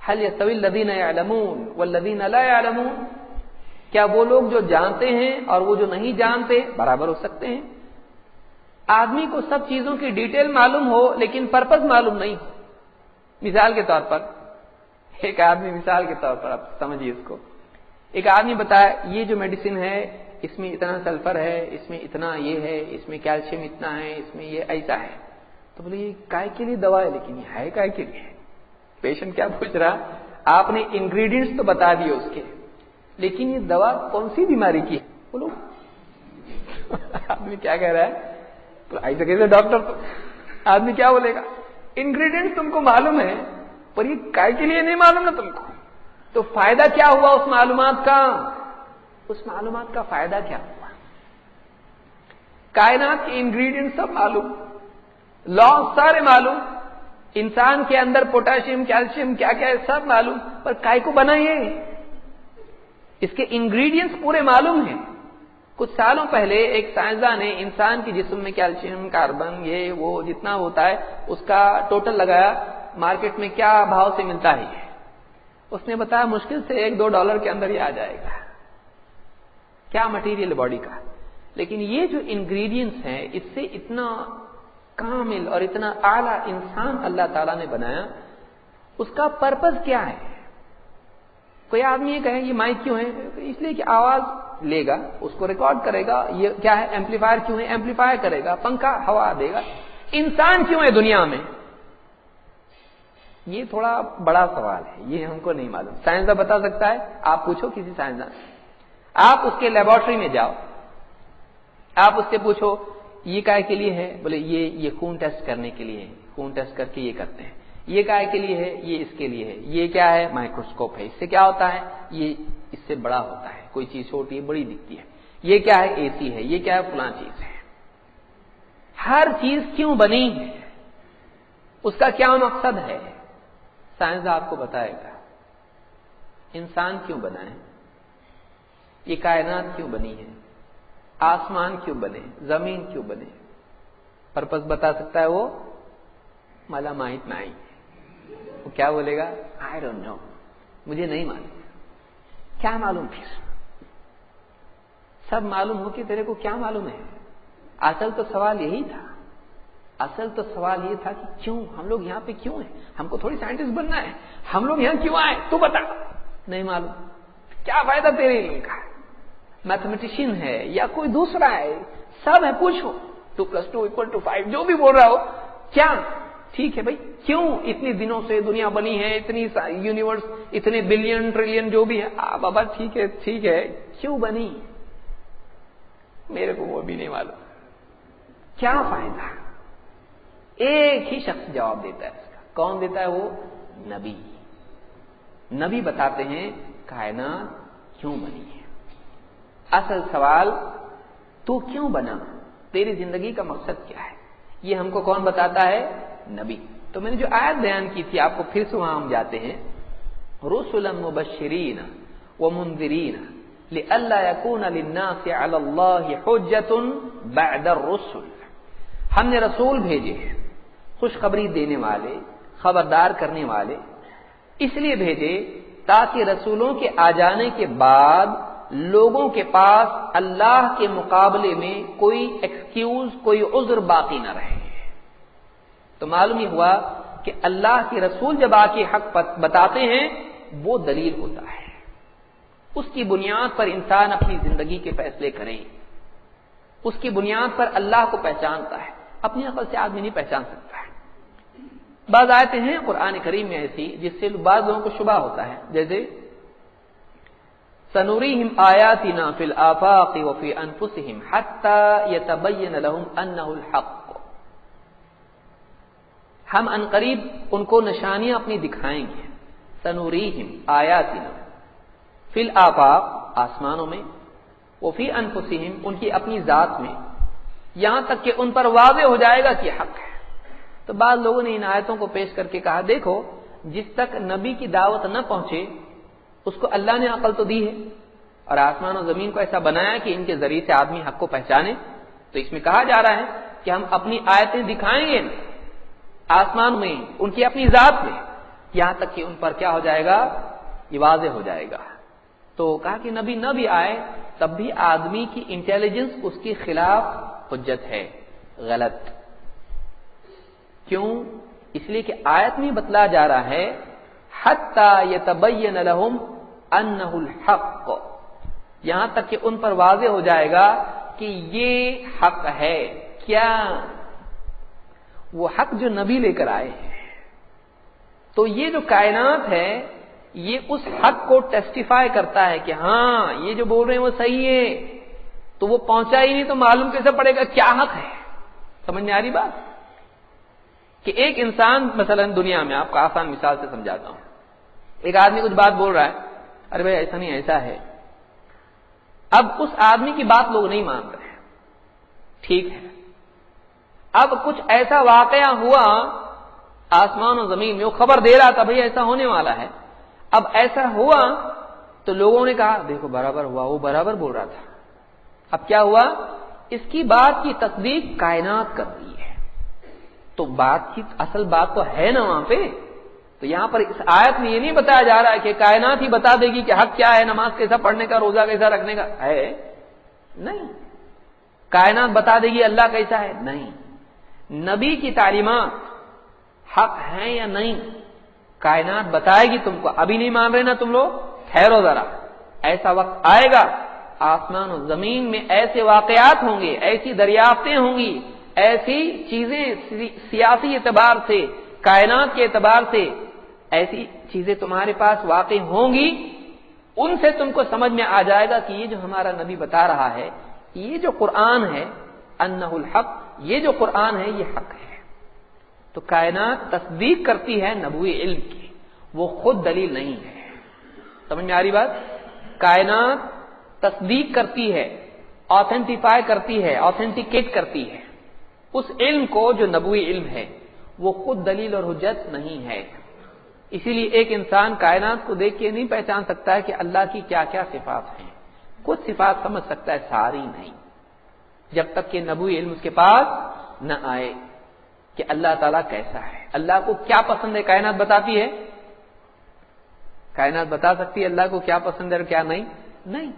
هل يستوي الذين يعلمون والذين لا يعلمون، کیا وہ لوگ جو جانتے ہیں اور وہ جو نہیں جانتے برابر ہو سکتے ہیں؟ آدمی کو سب چیزوں کی ڈیٹیل معلوم ہو لیکن پرپس معلوم نہیں ہو۔ مثال کے طور پر ایک آدمی، مثال کے طور پر آپ سمجھیے اس کو، ایک آدمی بتایا یہ جو میڈیسن ہے اس میں اتنا سلفر ہے، اس میں اتنا یہ ہے، اس میں کیلشیم اتنا ہے، اس میں یہ ایسا ہے، تو بولے یہ کائے کے لیے دوا ہے، لیکن یہ ہے کائے کے لیے؟ پیشنٹ کیا پوچھ رہا، آپ نے انگریڈینٹس تو بتا دیے اس کے، لیکن یہ دوا کون سی بیماری کی ہے بولو؟ آدمی کیا کہہ رہا ہے، تو ایسا کیسے ڈاکٹر، تو آدمی کیا بولے گا، انگریڈینٹس تم کو معلوم ہے پر یہ کائے کے لیے نہیں معلوم نا تم کو، تو فائدہ کیا ہوا اس معلومات کا، اس معلومات کا فائدہ کیا ہوا؟ کائنات کے انگریڈینٹ سب معلوم، لا سارے معلوم، انسان کے اندر پوٹاشیم کیلشیم کیا کیا ہے سب معلوم، پر کائے کو بنائیے، اس کے انگریڈینٹس پورے معلوم ہیں۔ کچھ سالوں پہلے ایک سائنسداں نے انسان کے جسم میں کیلشیم، کاربن، یہ وہ جتنا ہوتا ہے اس کا ٹوٹل لگایا، مارکیٹ میں کیا بھاؤ سے ملتا ہے، اس نے بتایا مشکل سے $1-2 کے اندر ہی آ جائے گا، کیا مٹیریل باڈی کا۔ لیکن یہ جو انگریڈینٹس ہیں اس سے اتنا کامل اور اتنا اعلیٰ انسان اللہ تعالیٰ نے بنایا، اس کا پرپس کیا ہے؟ کوئی آدمی یہ کہے یہ مائک کیوں ہے، اس لیے کہ آواز لے گا، اس کو ریکارڈ کرے گا، یہ کیا ہے ایمپلیفائر کیوں ہے، ایمپلیفائر کرے گا، پنکھا ہوا دے گا، انسان کیوں ہے دنیا میں؟ یہ تھوڑا بڑا سوال ہے، یہ ہم کو نہیں معلوم، سائنسداں بتا سکتا ہے، آپ پوچھو کسی سائنسداں، آپ اس کے لیبارٹری میں جاؤ، آپ اس سے پوچھو یہ کائے کے لیے ہے، بولے یہ خون ٹیسٹ کرنے کے لیے ہے، خون ٹیسٹ کر کے یہ کرتے ہیں، یہ کائے کے لیے ہے، یہ اس کے لیے ہے، یہ کیا ہے مائکروسکوپ ہے، اس سے کیا ہوتا ہے، یہ اس سے بڑا ہوتا ہے، کوئی چیز چھوٹی ہے بڑی دکھتی ہے، یہ کیا ہے اے سی ہے، یہ کیا ہے فلاں چیز ہے۔ ہر چیز کیوں بنی ہے، اس کا کیا مقصد ہے، سائنس آپ کو بتائے گا۔ انسان کیوں بنا ہے، یہ کائنات کیوں بنی ہے، آسمان کیوں بنے، زمین کیوں بنے، پرپس بتا سکتا ہے وہ مالا ماہت نہیں، وہ کیا بولے گا آئی ڈونٹ نو، مجھے نہیں معلوم۔ کیا معلوم پھر، سب معلوم ہو کہ تیرے کو کیا معلوم ہے؟ اصل تو سوال یہی تھا، اصل تو سوال یہ تھا کہ کیوں ہم لوگ یہاں پہ کیوں ہیں، ہم کو تھوڑی سائنٹسٹ بننا ہے، ہم لوگ یہاں کیوں آئے تو بتا، نہیں معلوم، کیا فائدہ تیرے علم کا، میتھمیٹیشین ہے یا کوئی دوسرا ہے، سب ہے، پوچھو 2+2=5 جو بھی بول رہا ہو، کیا ٹھیک ہے بھائی، کیوں اتنے دنوں سے دنیا بنی ہے، اتنی یونیورس، اتنے بلین ٹریلین جو بھی ہے، بابا ٹھیک ہے کیوں بنی، میرے کو وہ بھی نہیں معلوم، کیا فائدہ؟ ایک ہی شخص جواب دیتا ہے اس کا، کون دیتا ہے وہ؟ نبی بتاتے ہیں کائنات کیوں بنی ہے۔ اصل سوال تو کیوں بنا، تیری زندگی کا مقصد کیا ہے، یہ ہم کو کون بتاتا ہے؟ نبی۔ تو میں نے جو آیت بیان کی تھی آپ کو پھر سے وہاں ہم جاتے ہیں، رسلا مبشرین ومنذرین لئلا یکون للناس علی اللہ حجۃ بعد الرسل، ہم نے رسول بھیجے ہیں خوشخبری دینے والے، خبردار کرنے والے، اس لیے بھیجے تاکہ رسولوں کے آ جانے کے بعد لوگوں کے پاس اللہ کے مقابلے میں کوئی ایکسکیوز، کوئی عذر باقی نہ رہے۔ تو معلوم ہی ہوا کہ اللہ کے رسول جب آ کے حق بتاتے ہیں وہ دلیل ہوتا ہے، اس کی بنیاد پر انسان اپنی زندگی کے فیصلے کرے، اس کی بنیاد پر اللہ کو پہچانتا ہے، اپنی عقل سے آدمی نہیں پہچان سکتا ہے۔ بعض آیتیں ہیں قرآن کریم میں ایسی جس سے بعض لوگوں کو شبہ ہوتا ہے، جیسے سنوریہم آیاتنا فی الآفاق وفی انفسہم حتی یتبین لہم انہ الحق، ہم انقریب ان کو نشانیاں اپنی دکھائیں گے. سنوریہم آیاتنا فی الآفاق آسمانوں میں، وفی انفسہم ان کی اپنی ذات میں، یہاں تک کہ ان پر واضح ہو جائے گا کہ حق ہے. تو بعض لوگوں نے ان آیتوں کو پیش کر کے کہا دیکھو جس تک نبی کی دعوت نہ پہنچے اس کو اللہ نے عقل تو دی ہے اور آسمان و زمین کو ایسا بنایا کہ ان کے ذریعے سے آدمی حق کو پہچانے. تو اس میں کہا جا رہا ہے کہ ہم اپنی آیتیں دکھائیں گے آسمان میں ان کی اپنی ذات میں، یہاں تک کہ ان پر کیا ہو جائے گا، یہ واضح ہو جائے گا. تو کہا کہ نبی نہ بھی آئے تب بھی آدمی کی انٹیلیجنس اس کے خلاف حجت ہے، غلط. کیوں؟ اس لیے کہ آیت میں بتلا جا رہا ہے حتی یتبین لہم انہ الحق، یہاں تک کہ ان پر واضح ہو جائے گا کہ یہ حق ہے. کیا؟ وہ حق جو نبی لے کر آئے ہیں. تو یہ جو کائنات ہے یہ اس حق کو ٹیسٹیفائی کرتا ہے کہ ہاں یہ جو بول رہے ہیں وہ صحیح ہے. تو وہ پہنچا ہی نہیں تو معلوم کیسے پڑے گا کیا حق ہے؟ سمجھ میں آ رہی بات؟ کہ ایک انسان مثلا دنیا میں، آپ کو آسان مثال سے سمجھاتا ہوں، ایک آدمی کچھ بات بول رہا ہے، ارے بھائی ایسا نہیں ایسا ہے. اب اس آدمی کی بات لوگ نہیں مان رہے، ٹھیک ہے. اب کچھ ایسا واقعہ ہوا آسمان و زمین میں، وہ خبر دے رہا تھا بھائی ایسا ہونے والا ہے. اب ایسا ہوا تو لوگوں نے کہا دیکھو برابر ہوا، وہ برابر بول رہا تھا. اب کیا ہوا؟ اس کی بات کی تصدیق کائنات کر رہی ہے. تو بات کی اصل بات تو ہے نا وہاں پہ. تو یہاں پر اس آیت میں یہ نہیں بتایا جا رہا ہے کہ کائنات ہی بتا دے گی کہ حق کیا ہے، نماز کیسا پڑھنے کا، روزہ کیسا رکھنے کا ہے، نہیں. کائنات بتا دے گی اللہ کیسا ہے، نہیں. نبی کی تعلیمات حق ہیں یا نہیں کائنات بتائے گی تم کو. ابھی نہیں مان رہے نا تم لوگ، ٹھہرو ذرا، ایسا وقت آئے گا آسمان و زمین میں ایسے واقعات ہوں گے، ایسی دریافتیں ہوں گی، ایسی چیزیں سیاسی اعتبار سے، کائنات کے اعتبار سے ایسی چیزیں تمہارے پاس واقع ہوں گی، ان سے تم کو سمجھ میں آ جائے گا کہ یہ جو ہمارا نبی بتا رہا ہے، یہ جو قرآن ہے انہ الحق، یہ جو قرآن ہے یہ حق ہے. تو کائنات تصدیق کرتی ہے نبوی علم کی، وہ خود دلیل نہیں ہے. سمجھ میں آ رہی بات؟ کائنات تصدیق کرتی ہے، آتھینٹیفائی کرتی ہے، آتھینٹیکیٹ کرتی ہے اس علم کو جو نبوی علم ہے، وہ خود دلیل اور حجت نہیں ہے. اسی لیے ایک انسان کائنات کو دیکھ کے نہیں پہچان سکتا ہے کہ اللہ کی کیا کیا صفات ہیں. کچھ صفات سمجھ سکتا ہے، ساری نہیں، جب تک کہ نبوی علم اس کے پاس نہ آئے کہ اللہ تعالیٰ کیسا ہے، اللہ کو کیا پسند ہے. کائنات بتاتی ہے؟ کائنات بتا سکتی ہے اللہ کو کیا پسند ہے اور کیا نہیں؟ نہیں،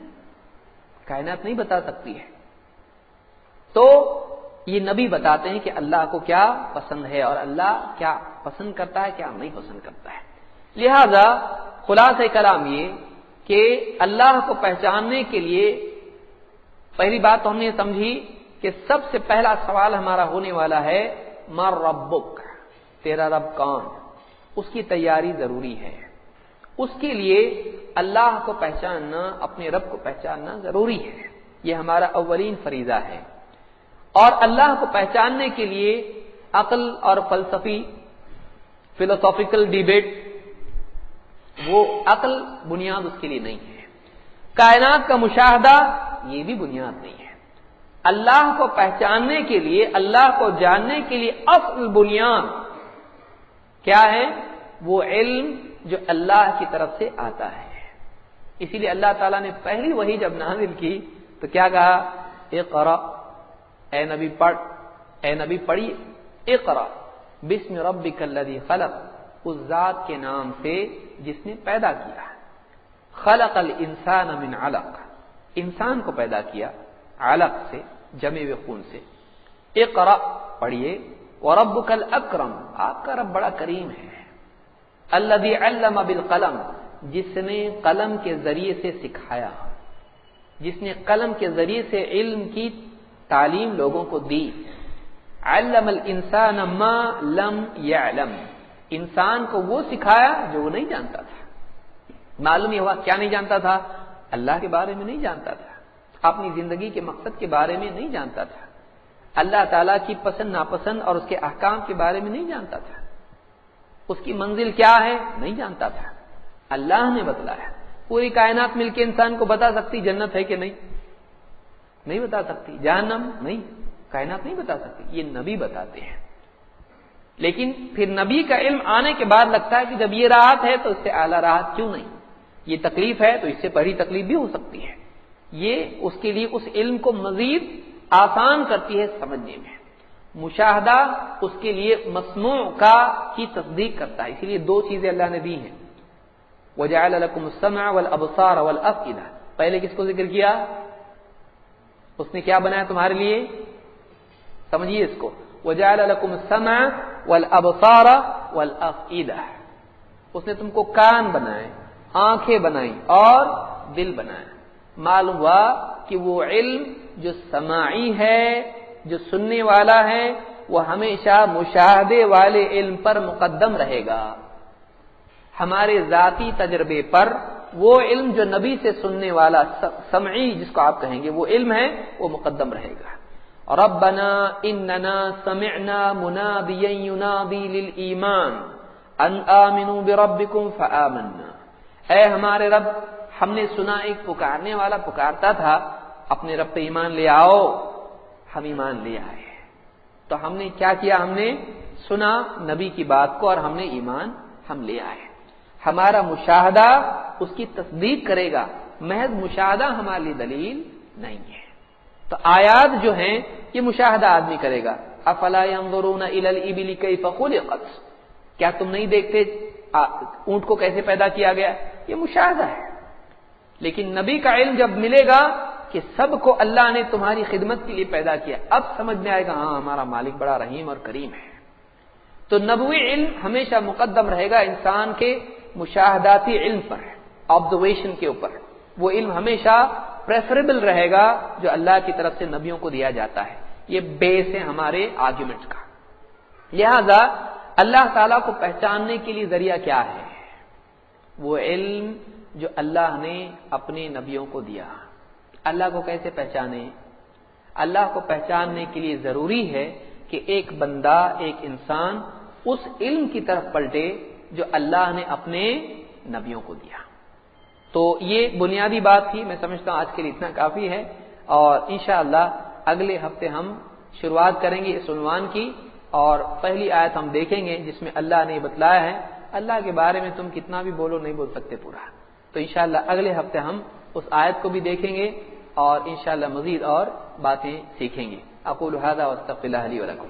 کائنات نہیں بتا سکتی ہے. تو یہ نبی بتاتے ہیں کہ اللہ کو کیا پسند ہے اور اللہ کیا پسند کرتا ہے، کیا نہیں پسند کرتا ہے. لہذا خلاصہ کلام یہ کہ اللہ کو پہچاننے کے لیے پہلی بات تو ہم نے سمجھی کہ سب سے پہلا سوال ہمارا ہونے والا ہے مر ربک، تیرا رب کون. اس کی تیاری ضروری ہے. اس کے لیے اللہ کو پہچاننا، اپنے رب کو پہچاننا ضروری ہے. یہ ہمارا اولین فریضہ ہے. اور اللہ کو پہچاننے کے لیے عقل اور فلسافیکل ڈیبیٹ، وہ عقل بنیاد اس کے لیے نہیں ہے. کائنات کا مشاہدہ یہ بھی بنیاد نہیں ہے. اللہ کو پہچاننے کے لیے، اللہ کو جاننے کے لیے اصل بنیاد کیا ہے؟ وہ علم جو اللہ کی طرف سے آتا ہے. اسی لیے اللہ تعالیٰ نے پہلی وحی جب نازل کی تو کیا کہا؟ اقرأ، اے نبی پڑھ، اے نبی پڑھیے. اقرأ بسم ربک الذی خلق، اس ذات کے نام سے جس نے پیدا کیا. خلق الانسان من علق، انسان کو پیدا کیا علق سے، جمے ہوئے خون سے. اقرأ پڑھیے. وربک الاکرم، آپ کا رب بڑا کریم ہے. الذی علم بالقلم، جس نے قلم کے ذریعے سے سکھایا، جس نے قلم کے ذریعے سے علم کی تعلیم لوگوں کو دی. علم الانسان ما لم يعلم، انسان کو وہ سکھایا جو وہ نہیں جانتا تھا. معلوم یہ ہوا کیا نہیں جانتا تھا؟ اللہ کے بارے میں نہیں جانتا تھا، اپنی زندگی کے مقصد کے بارے میں نہیں جانتا تھا. اللہ تعالیٰ کی پسند ناپسند اور اس کے احکام کے بارے میں نہیں جانتا تھا، اس کی منزل کیا ہے نہیں جانتا تھا، اللہ نے بتلایا۔ پوری کائنات مل کے انسان کو بتا سکتی جنت ہے کہ نہیں بتا سکتی، جہنم نہیں، کائنات نہیں بتا سکتی، یہ نبی بتاتے ہیں۔ لیکن پھر نبی کا علم آنے کے بعد لگتا ہے کہ جب یہ راحت ہے تو اس سے اعلیٰ راحت کیوں نہیں، یہ تکلیف ہے تو اس سے بڑی تکلیف بھی ہو سکتی ہے۔ یہ اس کے لیے اس علم کو مزید آسان کرتی ہے سمجھنے میں۔ مشاہدہ اس کے لیے مسموع کی تصدیق کرتا ہے، اسی لیے دو چیزیں اللہ نے دی ہیں، وَجَعَلَ لَكُمُ السَّمْعَ وَالْأَبْصَارَ وَالْأَفْئِدَةَ۔ پہلے کس کو ذکر کیا؟ اس نے کیا بنایا تمہارے لیے؟ سمجھیے اس کو، وَجَعَلَ لَكُمُ السَّمْعَ وَالْأَبْصَارَ وَالْأَفْئِدَةَ۔ اس نے تم کو کان بنائے، آنکھیں بنائی اور دل بنایا۔ معلوم ہوا کہ وہ علم جو سماعی ہے، جو سننے والا ہے، وہ ہمیشہ مشاہدے والے علم پر مقدم رہے گا۔ ہمارے ذاتی تجربے پر وہ علم جو نبی سے سننے والا سمعی جس کو آپ کہیں گے وہ علم ہے، وہ مقدم رہے گا۔ ربنا اننا سمعنا منادیا ینادی للایمان ان آمنوا بربکم فآمنا۔ اے ہمارے رب، ہم نے سنا ایک پکارنے والا پکارتا تھا اپنے رب پہ ایمان لے آؤ، ہم ایمان لے آئے۔ تو ہم نے کیا کیا؟ ہم نے سنا نبی کی بات کو اور ہم نے ایمان ہم لے آئے۔ ہمارا مشاہدہ اس کی تصدیق کرے گا، محض مشاہدہ ہمارے لیے دلیل نہیں ہے۔ تو آیات جو ہیں یہ مشاہدہ آدمی کرے گا۔ افلا ينظرون الى الابل كيف خلقت، کیا تم نہیں دیکھتے اونٹ کو کیسے پیدا کیا گیا؟ یہ مشاہدہ ہے۔ لیکن نبی کا علم جب ملے گا کہ سب کو اللہ نے تمہاری خدمت کے لیے پیدا کیا، اب سمجھ میں آئے گا ہاں ہمارا مالک بڑا رحیم اور کریم ہے۔ تو نبوی علم ہمیشہ مقدم رہے گا انسان کے مشاہداتی علم پر، آبزرویشن کے اوپر۔ وہ علم ہمیشہ پریفریبل رہے گا جو اللہ کی طرف سے نبیوں کو دیا جاتا ہے۔ یہ بیس ہے ہمارے آرگیومنٹ کا۔ لہذا اللہ تعالیٰ کو پہچاننے کے لیے ذریعہ کیا ہے؟ وہ علم جو اللہ نے اپنے نبیوں کو دیا۔ اللہ کو کیسے پہچانے؟ اللہ کو پہچاننے کے لیے ضروری ہے کہ ایک بندہ، ایک انسان اس علم کی طرف پلٹے جو اللہ نے اپنے نبیوں کو دیا۔ تو یہ بنیادی بات تھی، میں سمجھتا ہوں آج کے لیے اتنا کافی ہے، اور انشاءاللہ اگلے ہفتے ہم شروعات کریں گے اس عنوان کی، اور پہلی آیت ہم دیکھیں گے جس میں اللہ نے بتلایا ہے اللہ کے بارے میں تم کتنا بھی بولو نہیں بول سکتے پورا۔ تو انشاءاللہ اگلے ہفتے ہم اس آیت کو بھی دیکھیں گے اور انشاءاللہ مزید اور باتیں سیکھیں گے۔ اقول ھذا واستغفر اللہ لی ولکم۔